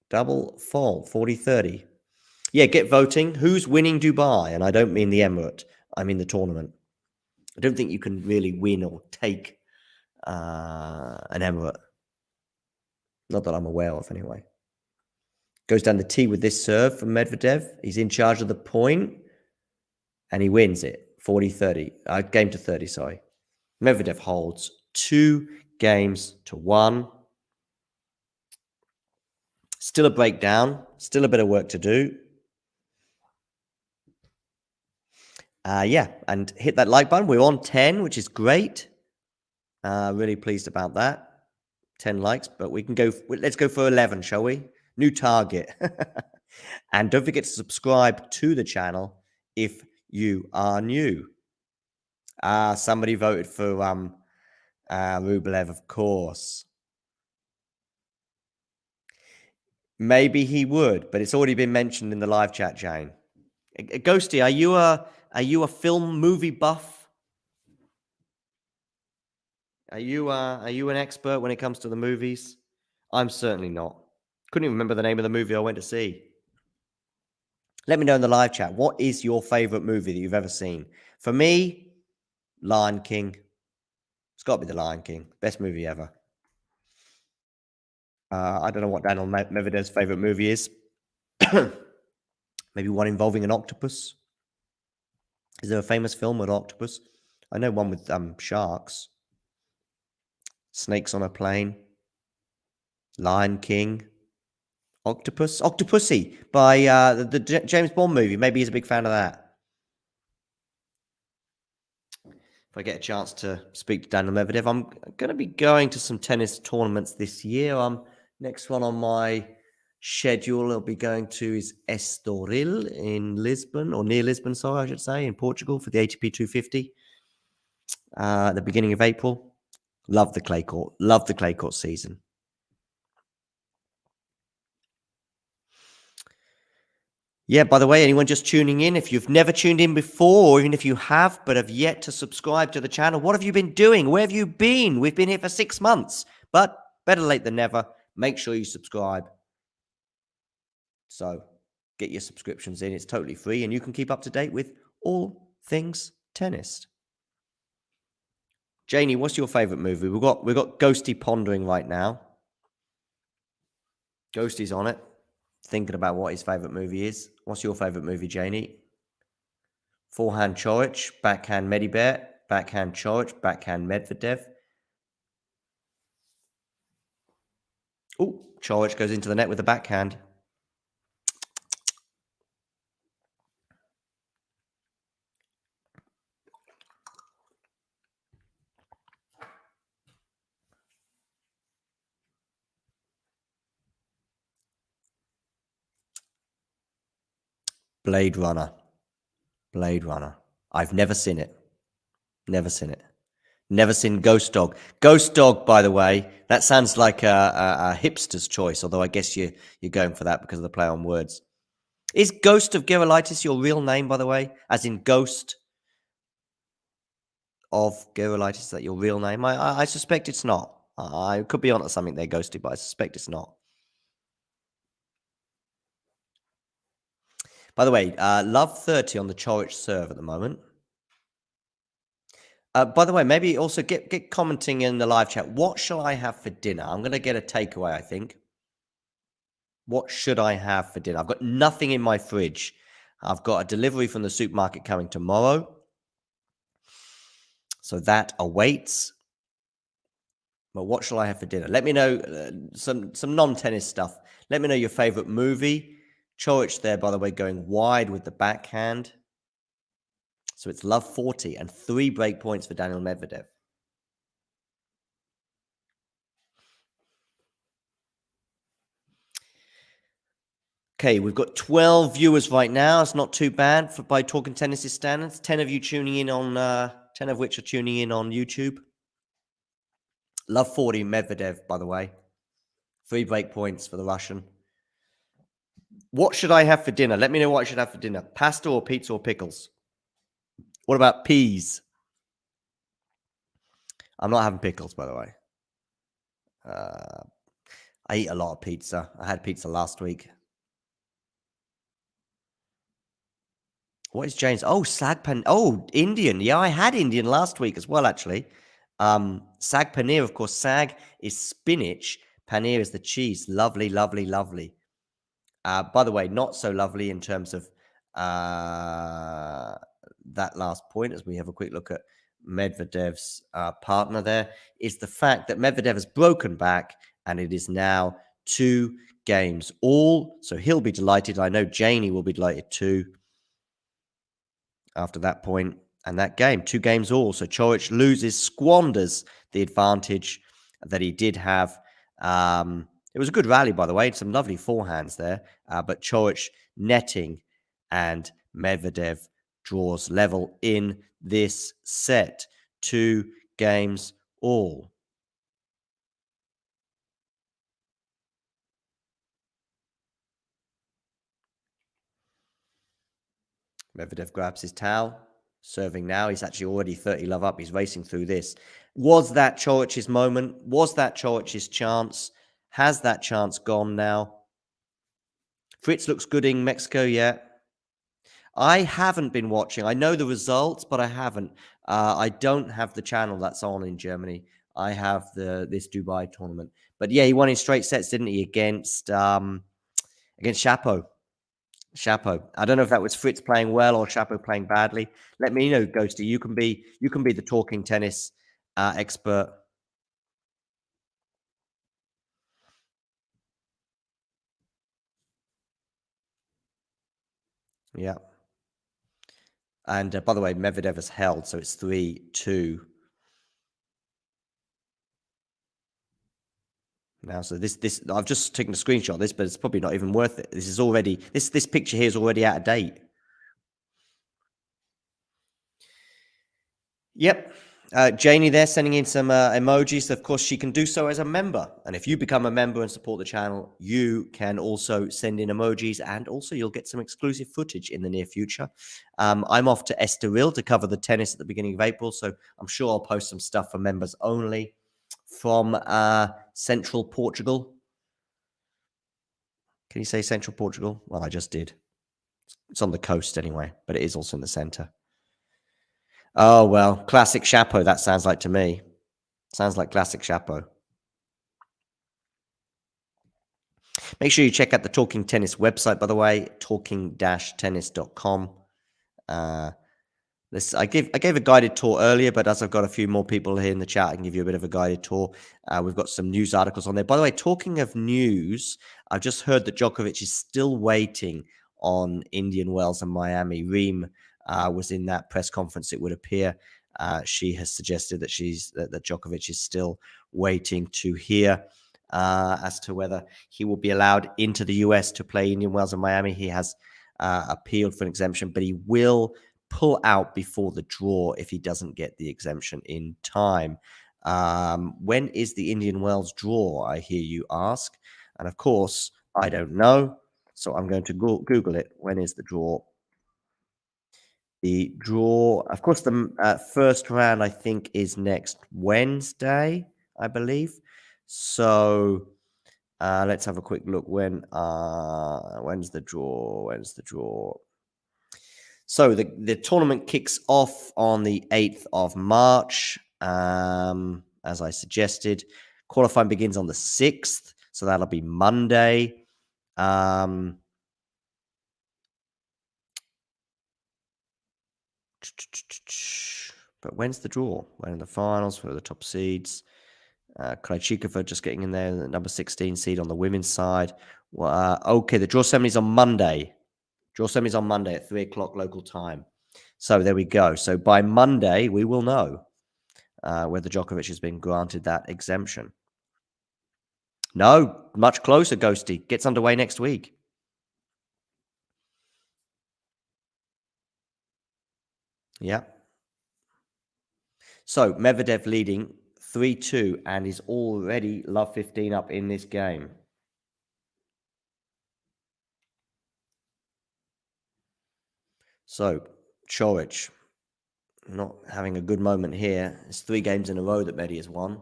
Double fault, 40-30. Yeah, get voting. Who's winning Dubai? And I don't mean the Emirate. I mean the tournament. I don't think you can really win or take an Emirate. Not that I'm aware of, anyway. Goes down the tee with this serve from Medvedev. He's in charge of the point. And he wins it. 40-30. Game to 30, sorry. Medvedev holds 2 games to 1. Still a breakdown. Still a bit of work to do. Yeah, and hit that like button. We're on 10, which is great. Really pleased about that. 10 likes, but we can go. Let's go for 11, shall we? New target. And don't forget to subscribe to the channel if you are new. Somebody voted for Rublev, of course. Maybe he would, but it's already been mentioned in the live chat, Jane. Ghosty, are you a film movie buff? Are you an expert when it comes to the movies? I'm certainly not. Couldn't even remember the name of the movie I went to see. Let me know in the live chat. What is your favorite movie that you've ever seen? For me, Lion King. It's got to be The Lion King. Best movie ever. I don't know what Daniil Medvedev's favorite movie is. Maybe one involving an octopus. Is there a famous film with an octopus? I know one with sharks. Snakes on a plane. Lion King, Octopussy by the James Bond movie. Maybe he's a big fan of that. If I get a chance to speak to Daniil Medvedev, I'm going to be going to some tennis tournaments this year. Next one on my schedule I'll be going to is Estoril in Lisbon, or near Lisbon, sorry, I should say, in Portugal for the ATP 250 at the beginning of April. Love the clay court. Love the clay court season. Yeah, by the way, anyone just tuning in, if you've never tuned in before, or even if you have but have yet to subscribe to the channel, what have you been doing? Where have you been? We've been here for 6 months, but better late than never. Make sure you subscribe. So get your subscriptions in. It's totally free, and you can keep up to date with all things tennis. Janie, what's your favorite movie? We've got Ghosty pondering right now. Ghosty's on it, thinking about what his favorite movie is. What's your favorite movie, Janie? Forehand Coric, backhand Medvedev, backhand Coric, backhand Medvedev. Oh, Coric goes into the net with the backhand. Blade Runner. Blade Runner. I've never seen it. Never seen it. Never seen Ghost Dog. Ghost Dog, by the way, that sounds like a hipster's choice, although I guess you're going for that because of the play on words. Is Ghost of Gerolitis your real name, by the way? As in Ghost of Gerolitis, is that your real name? I suspect it's not. I could be onto something there, Ghosty, but I suspect it's not. By the way, love 30 on the Coric serve at the moment. By the way, maybe also get commenting in the live chat. What shall I have for dinner? I'm going to get a takeaway, I think. What should I have for dinner? I've got nothing in my fridge. I've got a delivery from the supermarket coming tomorrow. So that awaits. But what shall I have for dinner? Let me know some non-tennis stuff. Let me know your favorite movie. Coric there, by the way, going wide with the backhand. So it's love 40 and 3 break points for Daniil Medvedev. Okay, we've got 12 viewers right now. It's not too bad by Talking Tennis standards. 10 of you tuning in on, 10 of which are tuning in on YouTube. Love 40 Medvedev, by the way. 3 break points for the Russian. What should I have for dinner? Let me know what I should have for dinner. Pasta or pizza or pickles? What about peas? I'm not having pickles, by the way. I eat a lot of pizza. I had pizza last week. What is James? Oh, sag paneer. Oh, Indian. Yeah, I had Indian last week as well, actually. Sag paneer, of course. Sag is spinach. Paneer is the cheese. Lovely, lovely, lovely. By the way, not so lovely in terms of that last point, as we have a quick look at Medvedev's partner there, is the fact that Medvedev has broken back, and it is now 2 games all. So he'll be delighted. I know Janie will be delighted too after that point and that game. 2 games all. So Coric squanders the advantage that he did have. It was a good rally, by the way. Some lovely forehands there. But Coric netting, and Medvedev draws level in this set. 2 games all. Medvedev grabs his towel. Serving now. He's actually already 30 love up. He's racing through this. Was that Coric's moment? Was that Coric's chance? Has that chance gone now? Fritz looks good in Mexico, yeah. I haven't been watching. I know the results, but I haven't. I don't have the channel that's on in Germany. I have this Dubai tournament. But yeah, he won in straight sets, didn't he? Against Chapo. Chapo. I don't know if that was Fritz playing well or Chapo playing badly. Let me know, Ghosty. You can be the talking tennis expert. Yeah. And by the way, Medvedev has held, so it's 3-2 now. So this I've just taken a screenshot of this, but it's probably not even worth it. This is already this picture here is already out of date. Yep. Janie there sending in some emojis. Of course, she can do so as a member. And if you become a member and support the channel, you can also send in emojis. And also, you'll get some exclusive footage in the near future. I'm off to Estoril to cover the tennis at the beginning of April. So I'm sure I'll post some stuff for members only from central Portugal. Can you say central Portugal? Well, I just did. It's on the coast anyway, but it is also in the center. Oh, well, classic chapeau, that sounds like to me. Sounds like classic chapeau. Make sure you check out the Talking Tennis website, by the way, talking-tennis.com. I gave a guided tour earlier, but as I've got a few more people here in the chat, I can give you a bit of a guided tour. We've got some news articles on there. By the way, talking of news, I've just heard that Djokovic is still waiting on Indian Wells and Miami. Reem was in that press conference, it would appear. She has suggested that that Djokovic is still waiting to hear as to whether he will be allowed into the US to play Indian Wells and Miami. He has appealed for an exemption, but he will pull out before the draw if he doesn't get the exemption in time. When is the Indian Wells draw, I hear you ask? And of course, I don't know. So I'm going to Google it. When is the draw? The draw, of course, the first round, I think, is next Wednesday, I believe. So let's have a quick look. When's the draw? When's the draw? So the tournament kicks off on the 8th of March, as I suggested. Qualifying begins on the 6th, so that'll be Monday. But when's the draw? When are the finals for the top seeds? Krejcikova just getting in there, the number 16 seed on the women's side. Okay, the draw ceremony is on Monday. Draw ceremony is on Monday at 3 o'clock local time. So there we go. So by Monday, we will know whether Djokovic has been granted that exemption. No, much closer, Ghosty. Gets underway next week. Yeah. So Medvedev leading 3-2 and is already love 15 up in this game. So Coric not having a good moment here. It's 3 games in a row that Medi has won.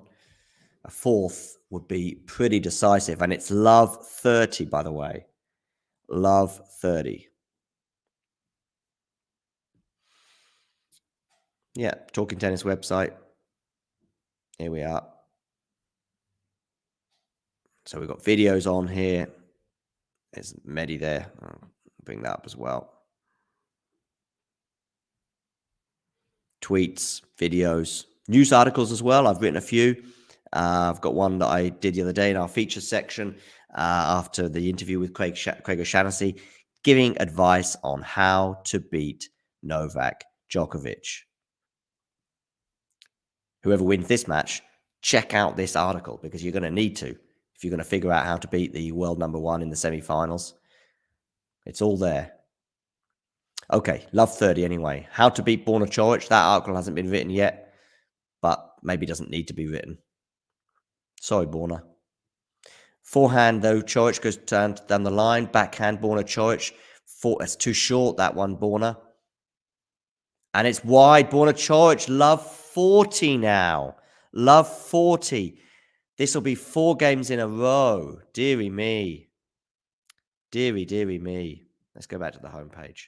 A fourth would be pretty decisive. And it's love 30, by the way. Love 30. Yeah, Talking Tennis website. Here we are. So we've got videos on here. There's Medi there. I'll bring that up as well. Tweets, videos, news articles as well. I've written a few. I've got one that I did the other day in our features section after the interview with Craig O'Shaughnessy, giving advice on how to beat Novak Djokovic. Whoever wins this match, check out this article because you're going to need to if you're going to figure out how to beat the world number 1 in the semifinals. It's all there. Okay, love 30 anyway. How to beat Borna Coric. That article hasn't been written yet, but maybe doesn't need to be written. Sorry, Borna. Forehand, though, Coric goes down the line. Backhand, Borna Coric. It's too short, that one, Borna. And it's wide. Borna Coric, love 40 now. Love 40. This will be 4 games in a row. Deary me. Deary me. Let's go back to the homepage.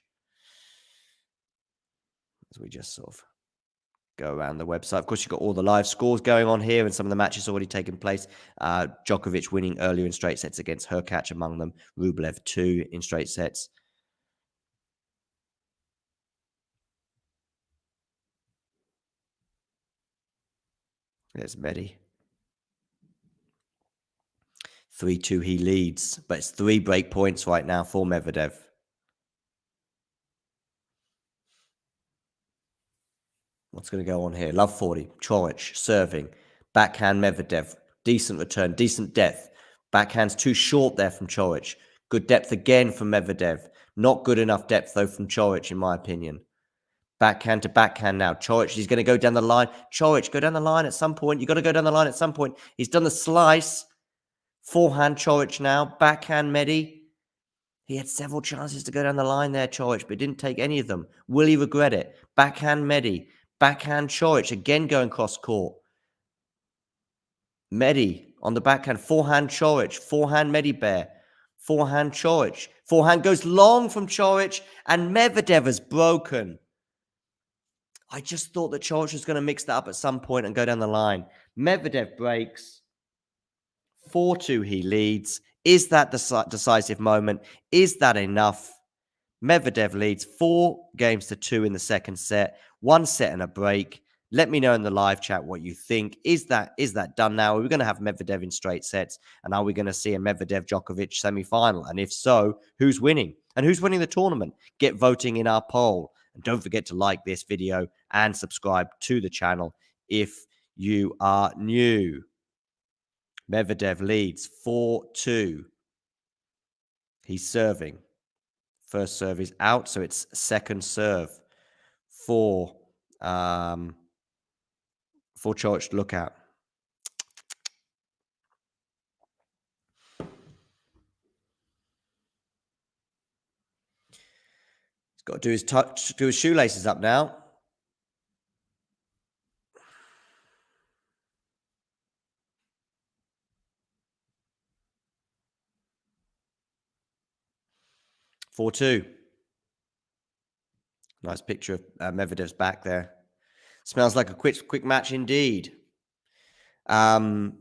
As we just sort of go around the website. Of course, you've got all the live scores going on here and some of the matches already taken place. Djokovic winning earlier in straight sets against Hurkacz among them. Rublev 2 in straight sets. There's Medi. 3-2 he leads, but it's 3 break points right now for Medvedev. What's going to go on here? Love 40. Coric serving. Backhand Medvedev. Decent return. Decent depth. Backhand's too short there from Coric. Good depth again from Medvedev. Not good enough depth, though, from Coric, in my opinion. Backhand to backhand now. Coric, he's going to go down the line. Coric, go down the line at some point. You've got to go down the line at some point. He's done the slice. Forehand Coric now. Backhand Medi. He had several chances to go down the line there, Coric, but didn't take any of them. Will he regret it? Backhand Medi. Backhand Coric, again going cross court. Medi on the backhand. Forehand Coric. Forehand Medi Bear. Forehand Coric. Forehand goes long from Coric, and Medvedev has broken. I just thought that Coric was going to mix that up at some point and go down the line. Medvedev breaks. 4-2 he leads. Is that the decisive moment? Is that enough? Medvedev leads 4-2 in the second set. 1 set and a break. Let me know in the live chat what you think. Is that done now? Are we going to have Medvedev in straight sets? And are we going to see a Medvedev-Djokovic semi-final? And if so, who's winning? And who's winning the tournament? Get voting in our poll. And don't forget to like this video and subscribe to the channel if you are new. Medvedev leads 4-2. He's serving. First serve is out, so it's second serve for Coric to look at. He's got to do his shoelaces up now. Four-two. Nice picture of Medvedev's back there. Smells like a quick match indeed. When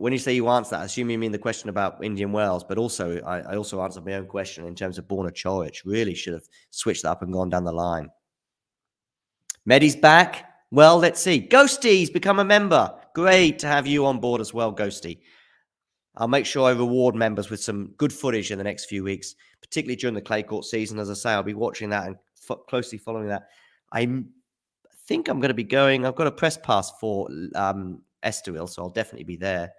you say you answer that, I assume you mean the question about Indian Wells, but also I also answered my own question in terms of Borna Coric. Really should have switched that up and gone down the line. Medi's back. Well, let's see. Ghosty's become a member. Great to have you on board as well, Ghosty. I'll make sure I reward members with some good footage in the next few weeks, particularly during the clay court season. As I say, I'll be watching that and closely following that. I think I'm going to be going. I've got a press pass for Estoril, so I'll definitely be there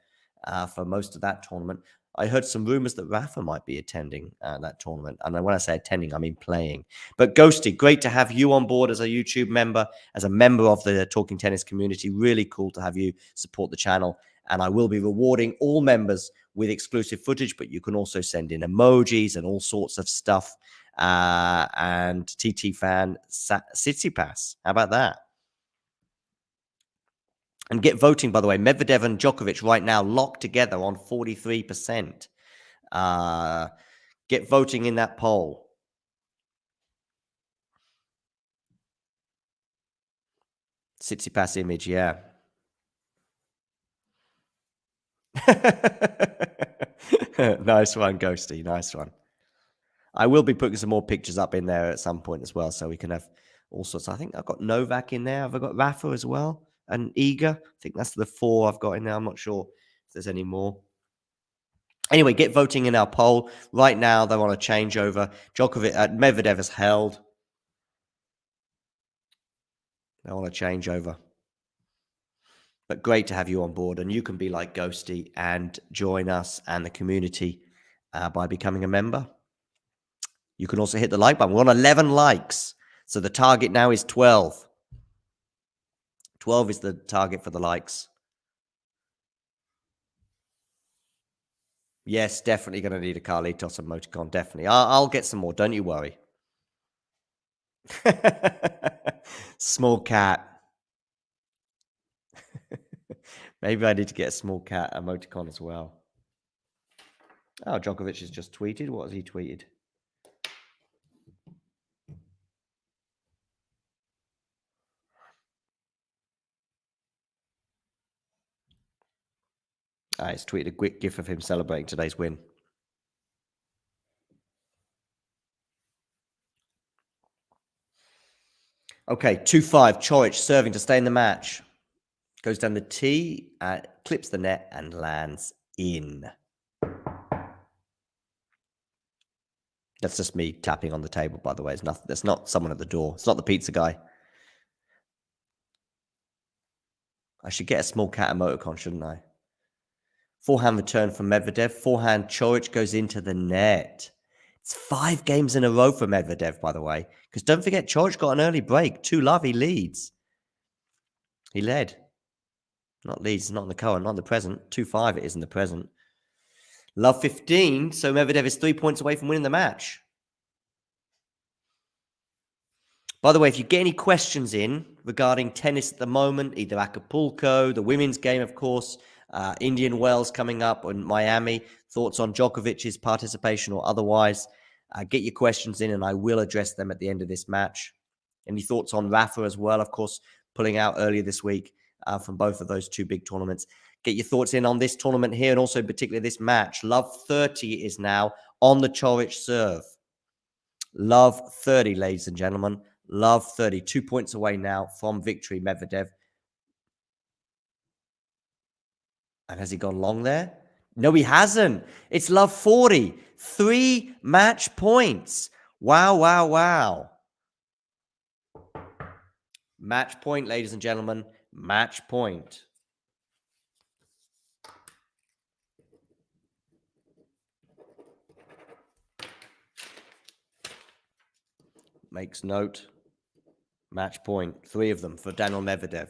for most of that tournament. I heard some rumors that Rafa might be attending that tournament. And when I say attending, I mean playing. But Ghosty, great to have you on board as a YouTube member, as a member of the Talking Tennis community. Really cool to have you support the channel. And I will be rewarding all members with exclusive footage, but you can also send in emojis and all sorts of stuff. And TT Fan City Pass. How about that? And get voting, by the way. Medvedev and Djokovic right now locked together on 43%. Get voting in that poll. City Pass image, yeah. Nice one, Ghosty. Nice one. I will be putting some more pictures up in there at some point as well, so we can have all sorts. I think I've got Novak in there. Have I got Rafa as well? And Iga? I think that's the 4 I've got in there. I'm not sure if there's any more. Anyway, get voting in our poll. Right now, they're on a changeover. Medvedev has held. They're on a changeover. But great to have you on board. And you can be like Ghosty and join us and the community by becoming a member. You can also hit the like button. We're on 11 likes. So the target now is 12. 12 is the target for the likes. Yes, definitely going to need a Carlitos emoticon. Definitely. I'll get some more. Don't you worry. Small cat. Maybe I need to get a small cat emoticon as well. Oh, Djokovic has just tweeted. What has he tweeted? He's tweeted a quick gif of him celebrating today's win. Okay, 2-5. Coric serving to stay in the match. Goes down the tee, clips the net, and lands in. That's just me tapping on the table, by the way. It's nothing. That's not someone at the door. It's not the pizza guy. I should get a small cat emoticon, shouldn't I? Forehand return from Medvedev. Forehand Coric goes into the net. It's 5 games in a row for Medvedev, by the way. Because don't forget, Coric got an early break. 2-love, he leads. He led. Not leads, not in the current, not in the present. 2-5 it is in the present. Love 15, so Medvedev is 3 points away from winning the match. By the way, if you get any questions in regarding tennis at the moment, either Acapulco, the women's game, of course, Indian Wells coming up, and Miami, thoughts on Djokovic's participation or otherwise, get your questions in and I will address them at the end of this match. Any thoughts on Rafa as well, of course, pulling out earlier this week from both of those 2 big tournaments. Get your thoughts in on this tournament here and also particularly this match. Love 30 is now on the Coric serve. Love 30, ladies and gentlemen. Love 30. 2 points away now from victory, Medvedev. And has he gone long there? No, he hasn't. It's love 40. 3 match points. Wow, wow, wow. Match point, ladies and gentlemen. Match point. Makes note. Match point. 3 of them for Daniil Medvedev.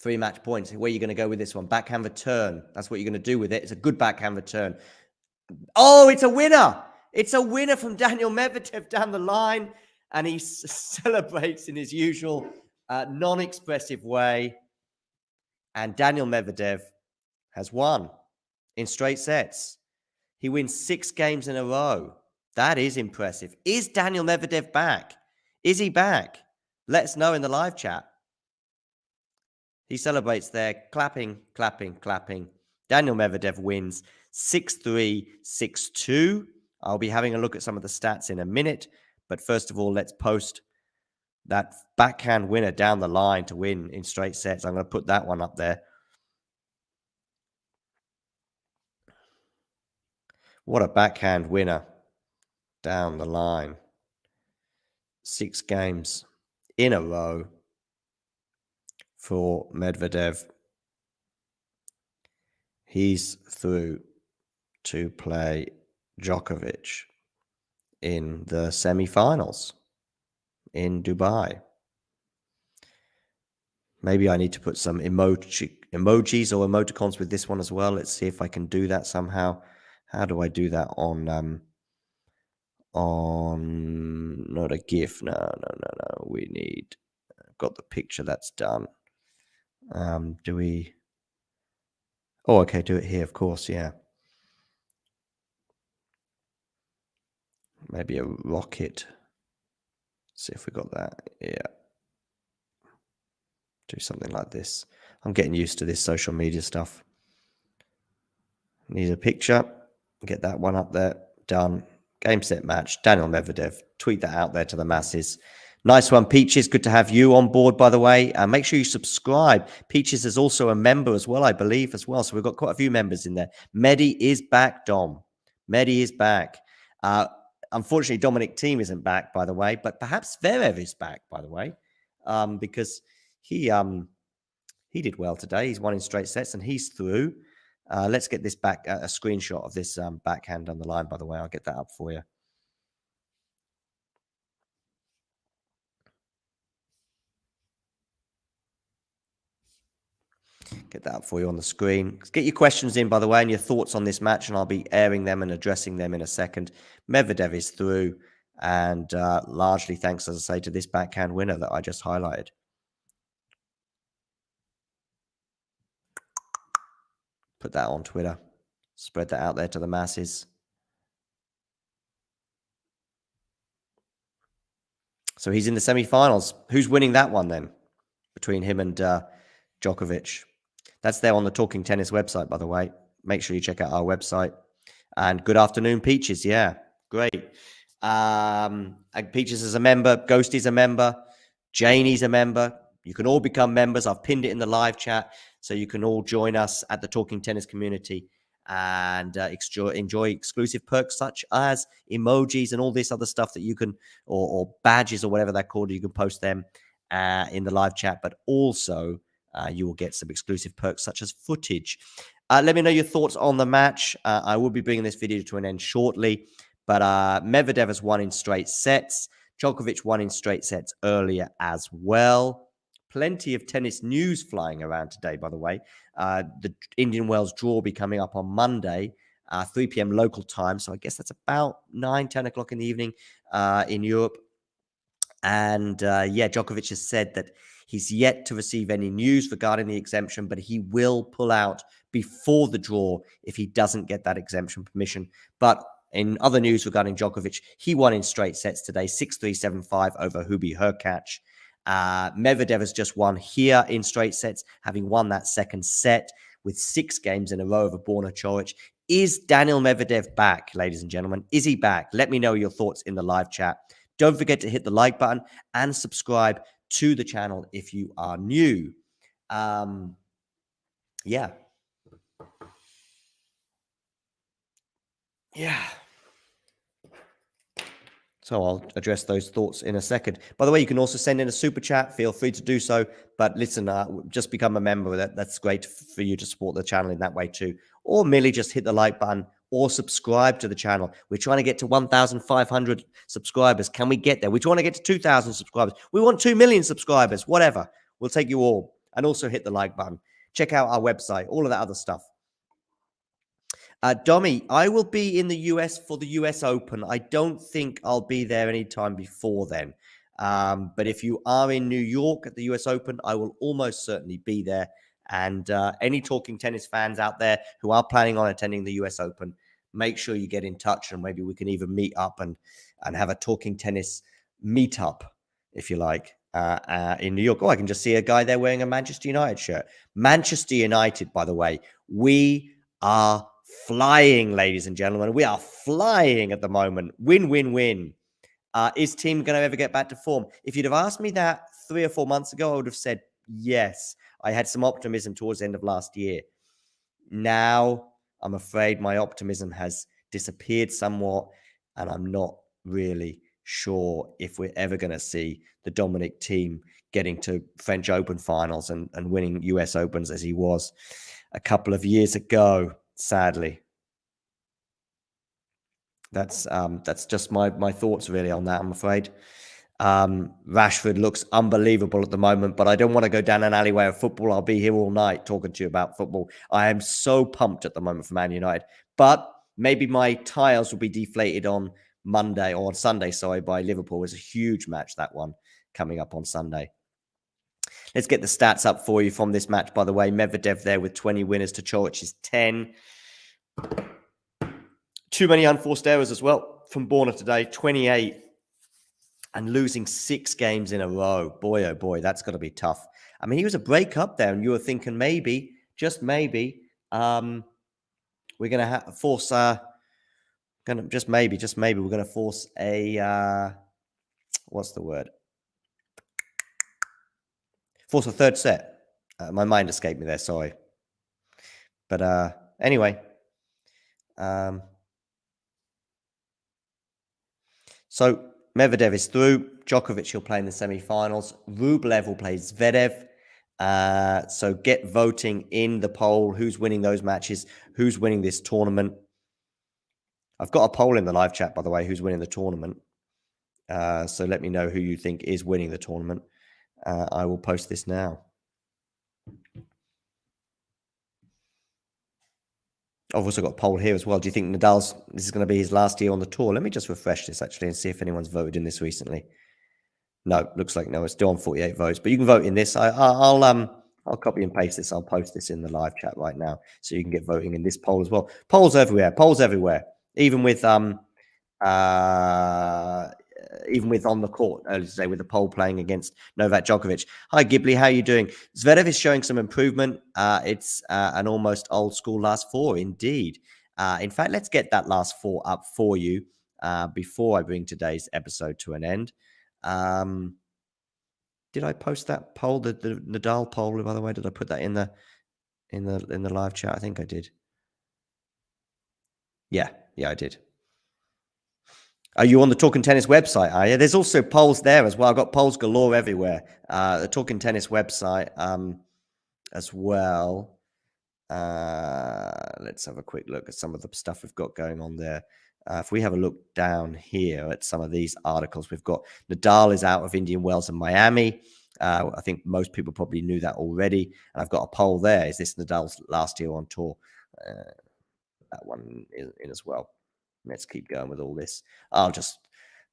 3 match points. Where are you going to go with this one? Backhand return. That's what you're going to do with it. It's a good backhand return. Oh, it's a winner. It's a winner from Daniil Medvedev down the line. And he celebrates in his usual non-expressive way. And Daniil Medvedev has won in straight sets. He wins 6 games in a row. That is impressive. Is Daniil Medvedev back? Is he back? Let us know in the live chat. He celebrates there, clapping, clapping, clapping. Daniil Medvedev wins 6-3, 6-2. I'll be having a look at some of the stats in a minute. But first of all, let's post that backhand winner down the line to win in straight sets. I'm going to put that one up there. What a backhand winner down the line. 6 games in a row for Medvedev. He's through to play Djokovic in the semi-finals in Dubai. Maybe I need to put some emojis or emoticons with this one as well. Let's see if I can do that somehow. How do I do that on not a GIF? No. We need. I've got the picture that's done. Do we? Oh, okay. Do it here, of course. Yeah. Maybe a rocket. See if we got that. Yeah. Do something like this. I'm getting used to this social media stuff. Need a picture. Get that one up there. Done. Game, set, match. Daniil Medvedev. Tweet that out there to the masses. Nice one, Peaches. Good to have you on board, by the way. Make sure you subscribe. Peaches is also a member as well, I believe, as well. So we've got quite a few members in there. Mehdi is back, Dom. Mehdi is back. Unfortunately, Dominic Thiem isn't back, by the way. But perhaps Zverev is back, by the way, because he did well today. He's won in straight sets and he's through. Let's get this back, a screenshot of this backhand on the line, by the way. I'll get that up for you. Get that up for you on the screen. Get your questions in, by the way, and your thoughts on this match, and I'll be airing them and addressing them in a second. Medvedev is through, and largely thanks, as I say, to this backhand winner that I just highlighted. Put that on Twitter. Spread that out there to the masses. So he's in the semi-finals. Who's winning that one then? Between him and Djokovic. That's there on the Talking Tennis website, by the way. Make sure you check out our website. And good afternoon, Peaches. Yeah, great. Peaches is a member. Ghosty's a member. Janie's a member. You can all become members. I've pinned it in the live chat. So you can all join us at the Talking Tennis community and enjoy exclusive perks such as emojis and all this other stuff that you can, or badges or whatever they're called. You can post them in the live chat, but also you will get some exclusive perks such as footage. Let me know your thoughts on the match. I will be bringing this video to an end shortly, but Medvedev has won in straight sets. Djokovic won in straight sets earlier as well. Plenty of tennis news flying around today, by the way. The Indian Wells draw will be coming up on Monday, 3 p.m. local time. So I guess that's about 9, 10 o'clock in the evening in Europe. And yeah, Djokovic has said that he's yet to receive any news regarding the exemption, but he will pull out before the draw if he doesn't get that exemption permission. But in other news regarding Djokovic, he won in straight sets today, 6-3, 7-5 over Hubi Hurkacz. Medvedev has just won here in straight sets, having won that second set with 6 games in a row over Borna Coric. Is Daniil Medvedev back, ladies and gentlemen? Is he back? Let me know your thoughts in the live chat. Don't forget to hit the like button and subscribe to the channel if you are new. Yeah. So I'll address those thoughts in a second. By the way, you can also send in a super chat. Feel free to do so. But listen, just become a member. That's great for you to support the channel in that way too. Or merely just hit the like button or subscribe to the channel. We're trying to get to 1,500 subscribers. Can we get there? We want to get to 2,000 subscribers. We want 2 million subscribers. Whatever. We'll take you all. And also hit the like button. Check out our website. All of that other stuff. Domi, I will be in the US for the US Open. I don't think I'll be there anytime before then. But if you are in New York at the US Open, I will almost certainly be there. And any Talking Tennis fans out there who are planning on attending the US Open, make sure you get in touch and maybe we can even meet up and have a Talking Tennis meetup, if you like, in New York. Oh, I can just see a guy there wearing a Manchester United shirt. Manchester United, by the way, we are flying, ladies and gentlemen. We are flying at the moment. Win, win, win. Is team going to ever get back to form? If you'd have asked me that 3 or 4 months ago, I would have said yes. I had some optimism towards the end of last year. Now, I'm afraid my optimism has disappeared somewhat, and I'm not really sure if we're ever going to see the Dominic team getting to French Open finals and winning US Opens as he was a couple of years ago. Sadly, that's just my thoughts really on that. I'm afraid Rashford looks unbelievable at the moment, but I don't want to go down an alleyway of football. I'll be here all night talking to you about football. I am so pumped at the moment for Man United, but maybe my tires will be deflated on Monday or on Sunday. Sorry, by Liverpool. It's a huge match, that one coming up on Sunday. Let's get the stats up for you from this match, by the way. Medvedev there with 20 winners to Coric's 10. Too many unforced errors as well from Borna today, 28. And losing 6 games in a row. Boy, oh boy, that's got to be tough. I mean, he was a break up there, and you were thinking maybe, just maybe, we're going to force, just maybe, we're going to force a, what's the word? Force a third set. My mind escaped me there, sorry. But anyway. So Medvedev is through. Djokovic will play in the semi-finals. Rublev will play Zverev. So get voting in the poll. Who's winning those matches? Who's winning this tournament? I've got a poll in the live chat, by the way, who's winning the tournament. So let me know who you think is winning the tournament. I will post this now. I've also got a poll here as well. Do you think this is going to be his last year on the tour? Let me just refresh this actually and see if anyone's voted in this recently. No, looks like no. It's still on 48 votes, but you can vote in this. I'll copy and paste this. I'll post this in the live chat right now, so you can get voting in this poll as well. Polls everywhere. Polls everywhere. Even with on the court earlier today with the poll playing against Novak Djokovic. Hi, Ghibli. How are you doing? Zverev is showing some improvement. It's an almost old school last 4, indeed. In fact, let's get that last 4 up for you before I bring today's episode to an end. Did I post that poll, the Nadal poll, by the way? Did I put that in the live chat? I think I did. Yeah, I did. Are you on the Talking Tennis website? Are you? There's also polls there as well. I've got polls galore everywhere. The Talking Tennis website. as well. Let's have a quick look at some of the stuff we've got going on there. If we have a look down here at some of these articles, we've got Nadal is out of Indian Wells and Miami. I think most people probably knew that already. And I've got a poll there. Is this Nadal's last year on tour? That one in as well. Let's keep going with all this. I'll just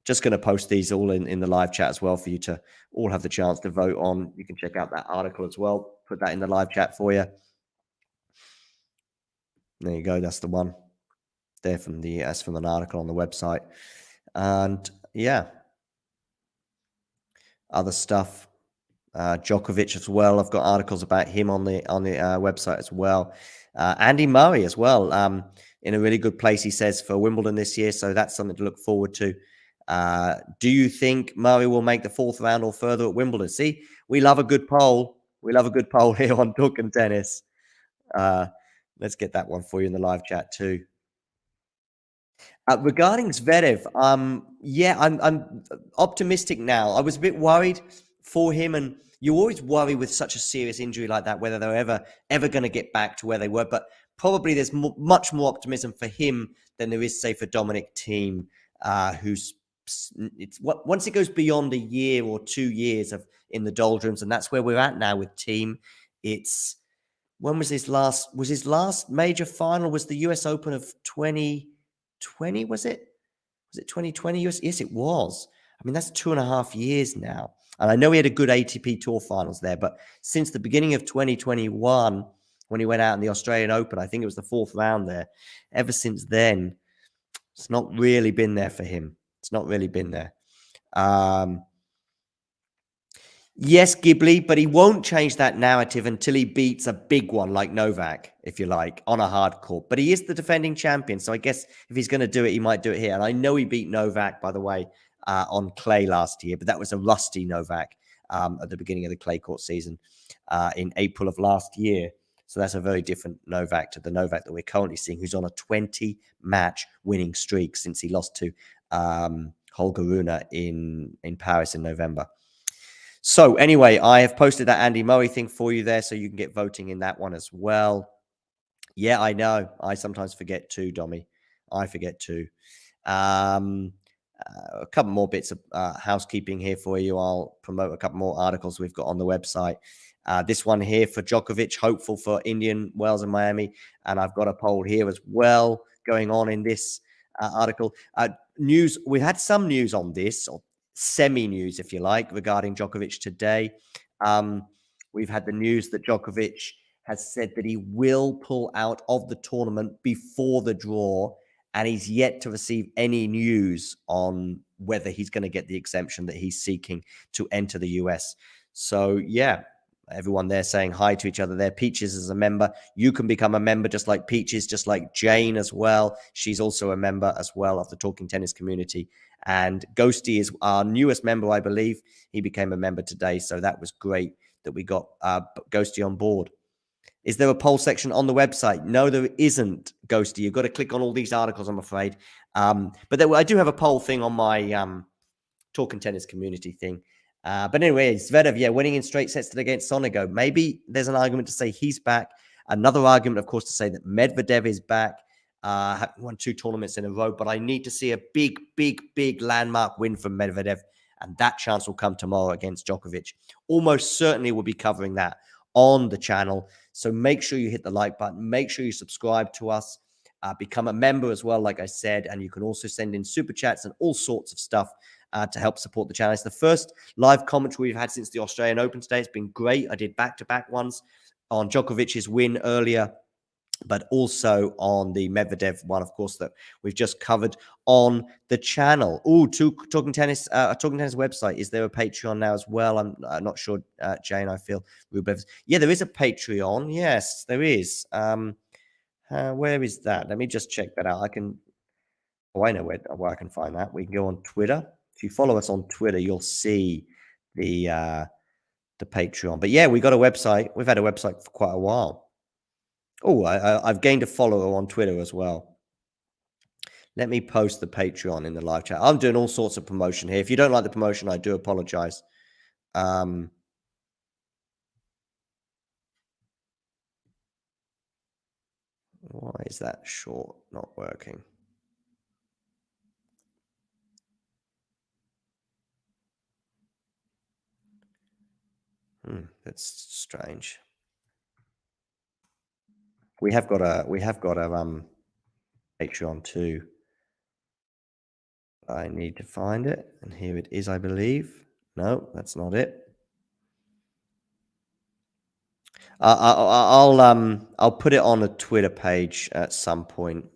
going to post these all in the live chat as well for you to all have the chance to vote on. You can check out that article as well. Put that in the live chat for you. There you go. That's the one there from that's from an article on the website. And yeah, other stuff. Djokovic as well. I've got articles about him on the website as well. Andy Murray as well, in a really good place, he says, for Wimbledon this year. So that's something to look forward to. Do you think Murray will make the fourth round or further at Wimbledon? See, we love a good poll. We love a good poll here on Talking Tennis. Let's get that one for you in the live chat too. Regarding Zverev, yeah, I'm optimistic now. I was a bit worried for him, and you always worry with such a serious injury like that whether they're ever going to get back to where they were. But probably there's much more optimism for him than there is, say, for Dominic Thiem, who's once it goes beyond a year or 2 years of in the doldrums, and that's where we're at now with Thiem. It's when was his last major final was the US Open of 2020, was it? Was it 2020? Yes, it was. I mean, that's 2.5 years now. And I know he had a good ATP Tour finals there, but since the beginning of 2021, when he went out in the Australian Open, I think it was the fourth round there. Ever since then, it's not really been there for him. It's not really been there. Yes, Ghibli, but he won't change that narrative until he beats a big one like Novak, if you like, on a hard court. But he is the defending champion, so I guess if he's going to do it, he might do it here. And I know he beat Novak, by the way, on clay last year, but that was a rusty Novak at the beginning of the clay court season in April of last year. So that's a very different Novak to the Novak that we're currently seeing, who's on a 20-match winning streak since he lost to Holger Rune in Paris in November. So anyway, I have posted that Andy Murray thing for you there, so you can get voting in that one as well. Yeah, I know. I sometimes forget too, Dommy. I forget too. A couple more bits of housekeeping here for you. I'll promote a couple more articles we've got on the website. This one here for Djokovic, hopeful for Indian Wells and Miami. And I've got a poll here as well going on in this article. News, we had some news on this, or semi-news, if you like, regarding Djokovic today. We've had the news that Djokovic has said that he will pull out of the tournament before the draw, and he's yet to receive any news on whether he's going to get the exemption that he's seeking to enter the US. So, yeah, everyone there saying hi to each other there. Peaches is a member. You can become a member just like Peaches, just like Jane as well. She's also a member as well of the Talking Tennis community. And Ghosty is our newest member, I believe. He became a member today, so that was great that we got Ghosty on board. Is there a poll section on the website? No, there isn't, Ghosty. You've got to click on all these articles, I'm afraid. But I do have a poll thing on my Talking Tennis community thing. But anyway, Zverev, yeah, winning in straight sets against Sonego. Maybe there's an argument to say he's back. Another argument, of course, to say that Medvedev is back. Having won 2 tournaments in a row. But I need to see a big, big, big landmark win from Medvedev. And that chance will come tomorrow against Djokovic. Almost certainly we'll be covering that on the channel. So make sure you hit the like button. Make sure you subscribe to us. Become a member as well, like I said. And you can also send in super chats and all sorts of stuff to help support the channel. It's the first live commentary we've had since the Australian Open today. It's been great. I did back-to-back ones on Djokovic's win earlier, but also on the Medvedev one, of course, that we've just covered on the channel. Oh, Talking Tennis website. Is there a Patreon now as well? I'm not sure, Jane. I feel Rubev. Yeah, there is a Patreon. Yes, there is. Where is that? Let me just check that out. I know where I can find that. We can go on Twitter. If you follow us on Twitter, you'll see the Patreon. But yeah, we got a website. We've had a website for quite a while. Oh, I've gained a follower on Twitter as well. Let me post the Patreon in the live chat. I'm doing all sorts of promotion here. If you don't like the promotion, I do apologize. Why is that short not working? That's strange. We have got a Patreon too. I need to find it, and here it is, I believe. No, that's not it. I'll put it on a Twitter page at some point,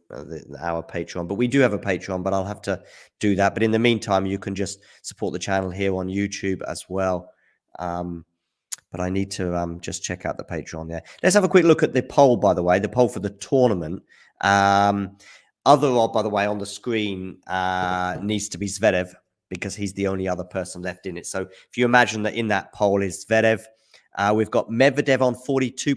our Patreon. But we do have a Patreon, but I'll have to do that. But in the meantime, you can just support the channel here on YouTube as well. But I need to just check out the Patreon there. Let's have a quick look at the poll, by the way, the poll for the tournament. Other odd, by the way, on the screen needs to be Zverev because he's the only other person left in it. So if you imagine that in that poll is Zverev, we've got Medvedev on 42%,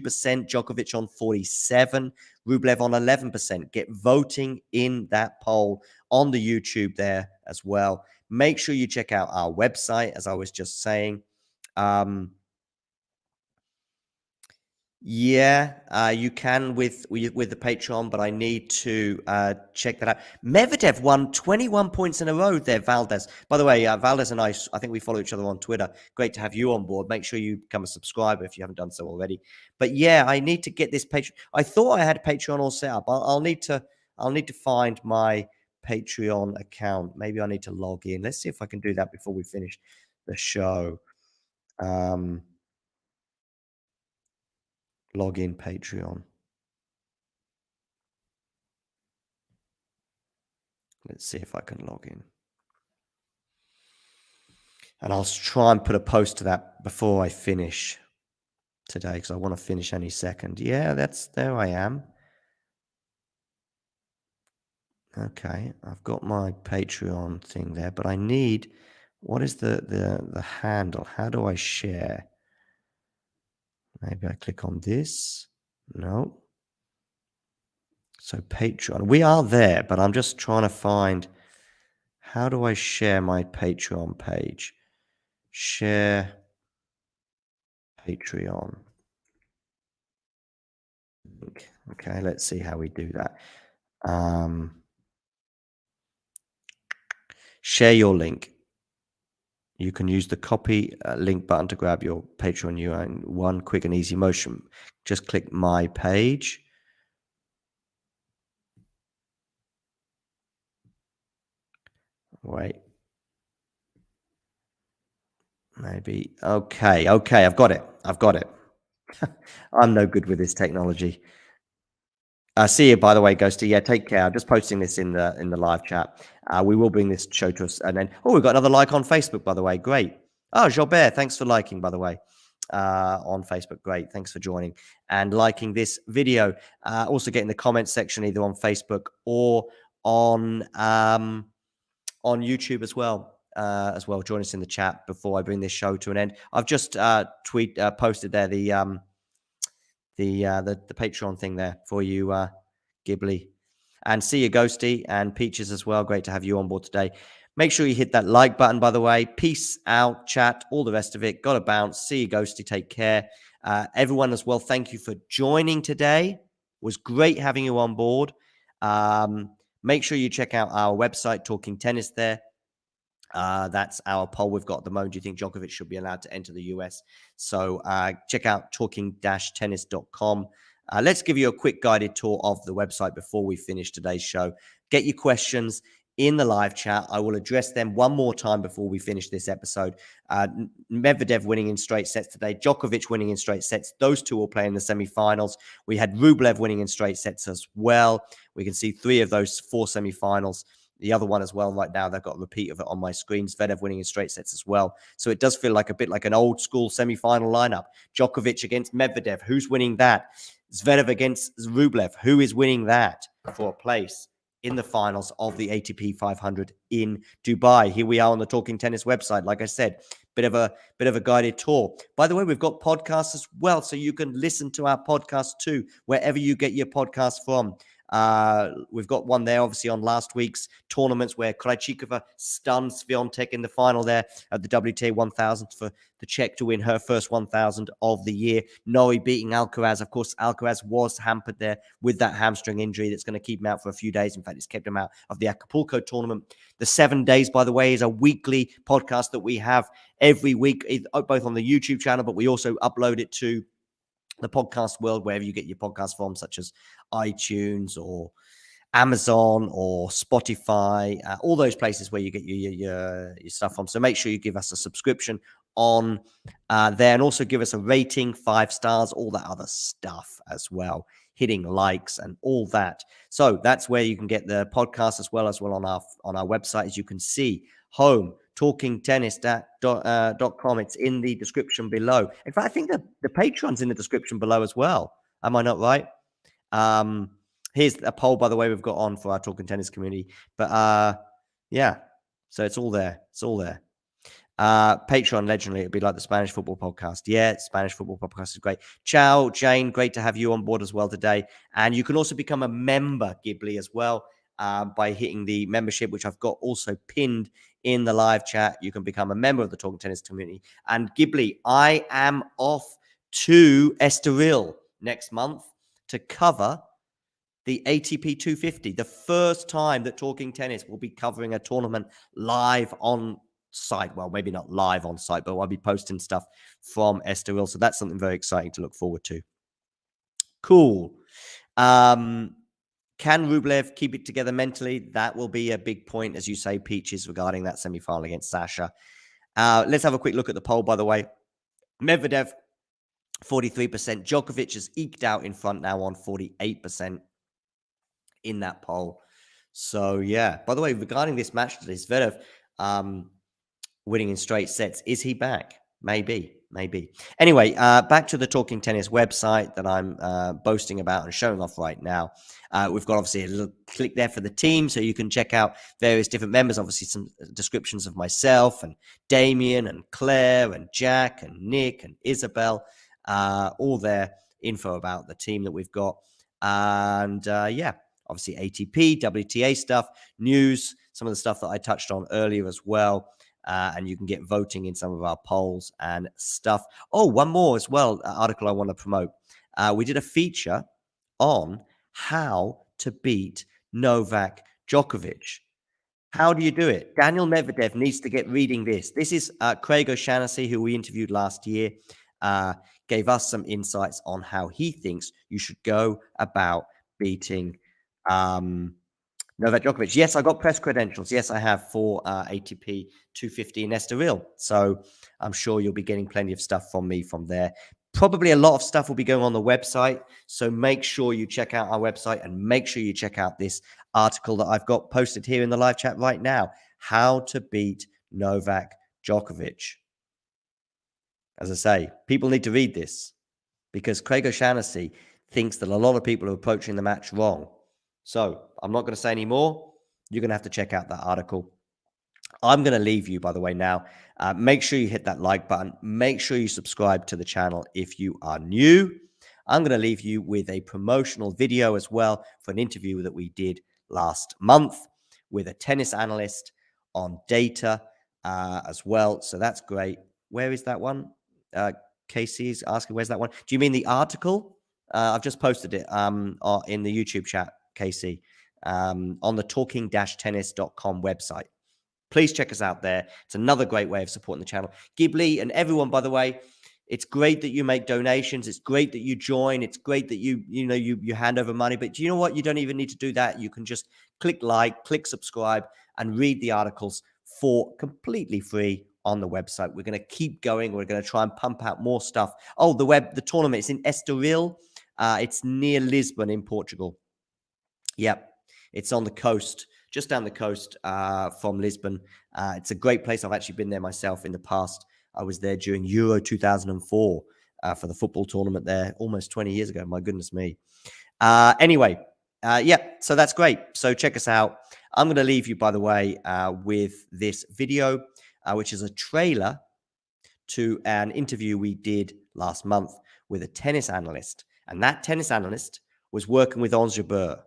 Djokovic on 47%, Rublev on 11%. Get voting in that poll on the YouTube there as well. Make sure you check out our website, as I was just saying. Yeah, you can with the Patreon, but I need to check that out. Medvedev won 21 points in a row there, Valdez. By the way, Valdez and I think we follow each other on Twitter. Great to have you on board. Make sure you become a subscriber if you haven't done so already. But yeah, I need to get this Patreon. I thought I had Patreon all set up. I'll need to find my Patreon account. Maybe I need to log in. Let's see if I can do that before we finish the show. Log in Patreon. Let's see if I can log in. And I'll try and put a post to that before I finish today because I want to finish any second. Yeah, there I am. Okay, I've got my Patreon thing there, but I need, what is the handle? How do I share? Maybe I click on this. No. So Patreon, we are there, but I'm just trying to find, how do I share my Patreon page? Share Patreon. Okay, let's see how we do that. Share your link. You can use the copy link button to grab your Patreon URL in one quick and easy motion. Just click my page. Wait. Maybe. Okay, I've got it. I'm no good with this technology. See you, by the way, Ghosty. Yeah, take care. I'm just posting this in the live chat. We will bring this show to us, and then we've got another like on Facebook, by the way. Great. Oh, Jobert, thanks for liking, by the way, on Facebook. Great, thanks for joining and liking this video. Also, get in the comments section either on Facebook or on YouTube as well. Join us in the chat before I bring this show to an end. I've just posted there the Patreon thing there for you, Ghibli. And see you, Ghosty, and Peaches as well. Great to have you on board today. Make sure you hit that like button, by the way. Peace out, chat, all the rest of it. Gotta bounce. See you, Ghosty. Take care. Everyone as well, thank you for joining today. It was great having you on board. Make sure you check out our website, Talking Tennis there. That's our poll we've got at the moment. Do you think Djokovic should be allowed to enter the US? So check out talking-tennis.com. Let's give you a quick guided tour of the website before we finish today's show. Get your questions in the live chat. I will address them one more time before we finish this episode. Medvedev winning in straight sets today. Djokovic winning in straight sets. Those two will play in the semifinals. We had Rublev winning in straight sets as well. We can see 3 of those 4 semifinals. The other one as well right now, they've got a repeat of it on my screen. Zverev winning in straight sets as well. So it does feel like a bit like an old school semifinal lineup. Djokovic against Medvedev. Who's winning that? Zverev against Rublev. Who is winning that for a place in the finals of the ATP 500 in Dubai? Here we are on the Talking Tennis website. Like I said, bit of a guided tour. By the way, we've got podcasts as well, so you can listen to our podcast too, wherever you get your podcast from. We've got one there, obviously, on last week's tournaments where Krejcikova stunned Swiatek in the final there at the WTA 1000 for the Czech to win her first 1000 of the year. Norrie beating Alcaraz. Of course, Alcaraz was hampered there with that hamstring injury that's going to keep him out for a few days. In fact, it's kept him out of the Acapulco tournament. The 7 days, by the way, is a weekly podcast that we have every week, both on the YouTube channel, but we also upload it to the podcast world, wherever you get your podcast from, such as iTunes or Amazon or Spotify, all those places where you get your stuff from. So make sure you give us a subscription on there, and also give us a rating, 5 stars, all that other stuff as well, hitting likes and all that. So that's where you can get the podcast as well on our website. As you can see, home talkingtennis.com. It's in the description below. In fact, I think the Patreon's in the description below as well. Am I not right? Here's a poll, by the way, we've got on for our Talking Tennis community. But yeah, so it's all there. It's all there. Patreon, legendary. It'd be like the Spanish football podcast. Yeah, Spanish football podcast is great. Ciao, Jane. Great to have you on board as well today. And you can also become a member, Ghibli, as well, by hitting the membership, which I've got also pinned in the live chat. You can become a member of the Talking Tennis community. And Ghibli, I am off to Estoril next month to cover the ATP 250, the first time that Talking Tennis will be covering a tournament live on site. Well, maybe not live on site, but I'll be posting stuff from Estoril. So that's something very exciting to look forward to. Cool. Can Rublev keep it together mentally? That will be a big point, as you say, Peaches, regarding that semi-final against Sasha. Let's have a quick look at the poll, by the way. Medvedev, 43%. Djokovic has eked out in front now on 48% in that poll. So, yeah. By the way, regarding this match today, Zverev winning in straight sets. Is he back? Maybe. Anyway, back to the Talking Tennis website that I'm boasting about and showing off right now. We've got obviously a little click there for the team, so you can check out various different members. Obviously, some descriptions of myself and Damien and Claire and Jack and Nick and Isabel. All their info about the team that we've got. And yeah, obviously ATP, WTA stuff, news, some of the stuff that I touched on earlier as well. And you can get voting in some of our polls and stuff. Oh, one more as well, article I want to promote. We did a feature on how to beat Novak Djokovic. How do you do it? Daniil Medvedev needs to get reading this. This is Craig O'Shaughnessy, who we interviewed last year, gave us some insights on how he thinks you should go about beating Novak Djokovic. Yes, I got press credentials. Yes, I have for ATP 250 in Estoril. So I'm sure you'll be getting plenty of stuff from me from there. Probably a lot of stuff will be going on the website. So make sure you check out our website and make sure you check out this article that I've got posted here in the live chat right now. How to beat Novak Djokovic. As I say, people need to read this because Craig O'Shaughnessy thinks that a lot of people are approaching the match wrong. So I'm not going to say any more. You're going to have to check out that article. I'm going to leave you, by the way, now. Make sure you hit that like button. Make sure you subscribe to the channel if you are new. I'm going to leave you with a promotional video as well for an interview that we did last month with a tennis analyst on data as well. So that's great. Where is that one? Casey's asking, where's that one? Do you mean the article? I've just posted it in the YouTube chat, Casey, on the talking-tennis.com website. Please check us out there. It's another great way of supporting the channel. Ghibli and everyone, by the way, it's great that you make donations. It's great that you join. It's great that you hand over money. But do you know what? You don't even need to do that. You can just click like, click subscribe, and read the articles for completely free on the website. We're going to keep going. We're going to try and pump out more stuff. Oh, the tournament is in Estoril. It's near Lisbon in Portugal. Yep. It's on the coast, just down the coast from Lisbon. It's a great place. I've actually been there myself in the past. I was there during Euro 2004 for the football tournament there almost 20 years ago. My goodness me. Anyway, yeah, so that's great. So check us out. I'm going to leave you, by the way, with this video, which is a trailer to an interview we did last month with a tennis analyst. And that tennis analyst was working with Ons Jabeur.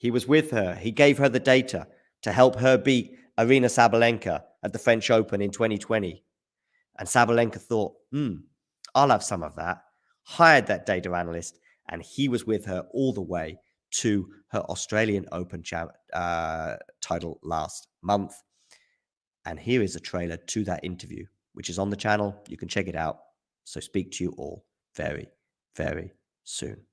He was with her. He gave her the data to help her beat Arina Sabalenka at the French Open in 2020. And Sabalenka thought, I'll have some of that. Hired that data analyst, and he was with her all the way to her Australian Open title last month. And here is a trailer to that interview, which is on the channel. You can check it out. So speak to you all very, very soon.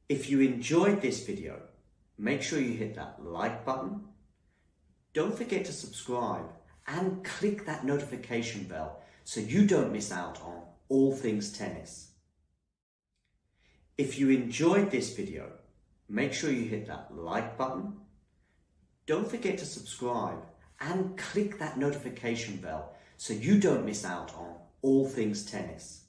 If you enjoyed this video, make sure you hit that like button. Don't forget to subscribe and click that notification bell so you don't miss out on all things tennis. If you enjoyed this video, make sure you hit that like button. Don't forget to subscribe and click that notification bell so you don't miss out on all things tennis.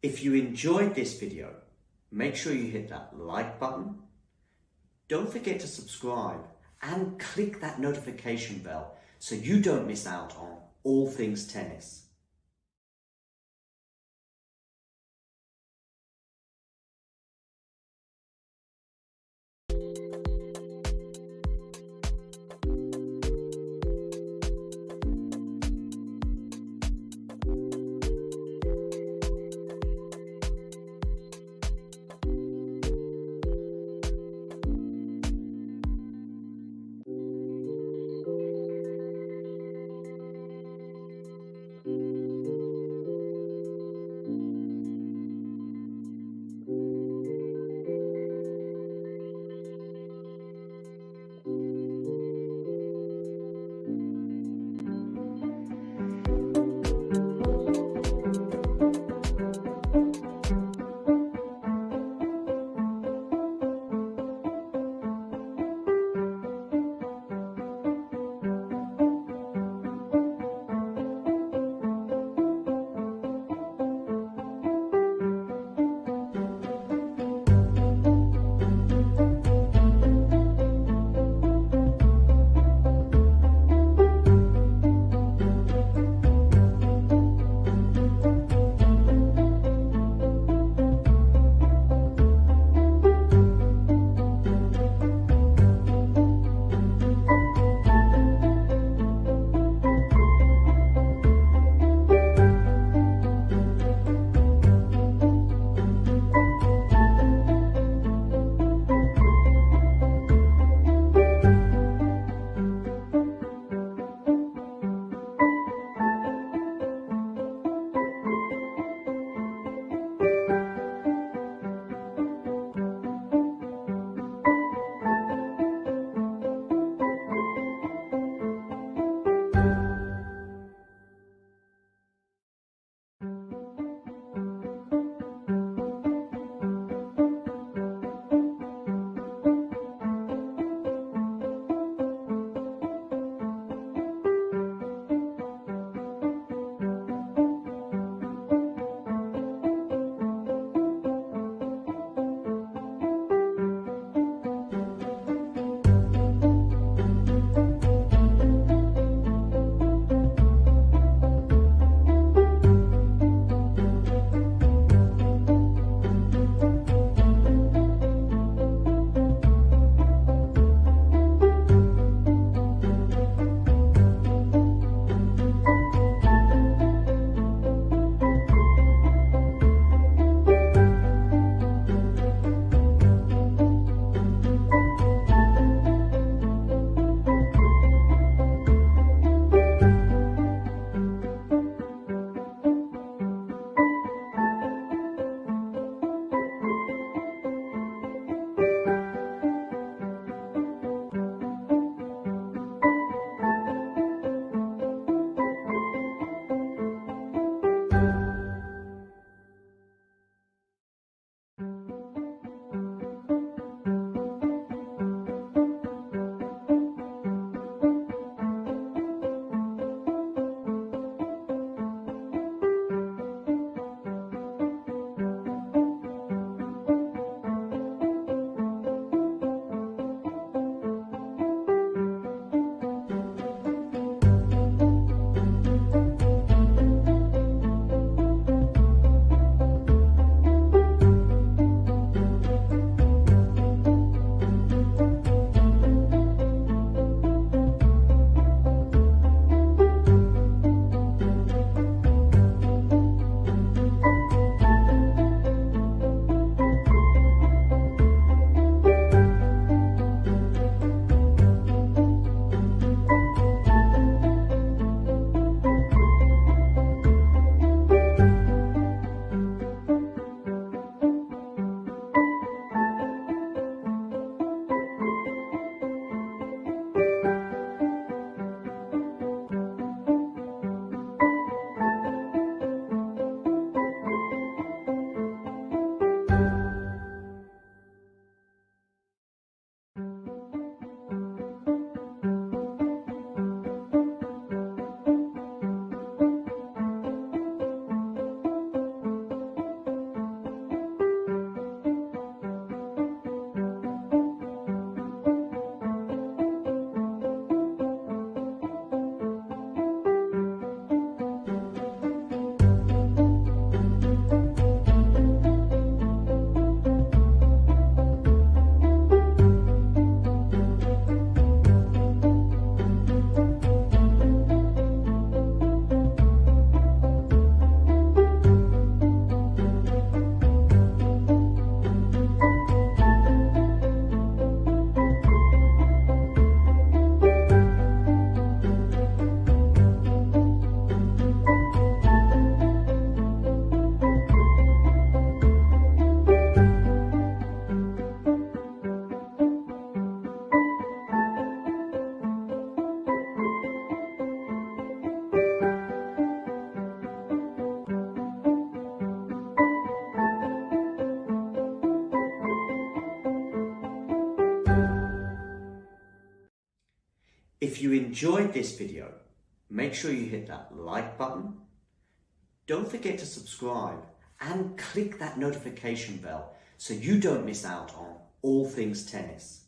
If you enjoyed this video, make sure you hit that like button. Don't forget to subscribe and click that notification bell so you don't miss out on all things tennis. If you enjoyed this video, make sure you hit that like button. Don't forget to subscribe and click that notification bell so you don't miss out on all things tennis.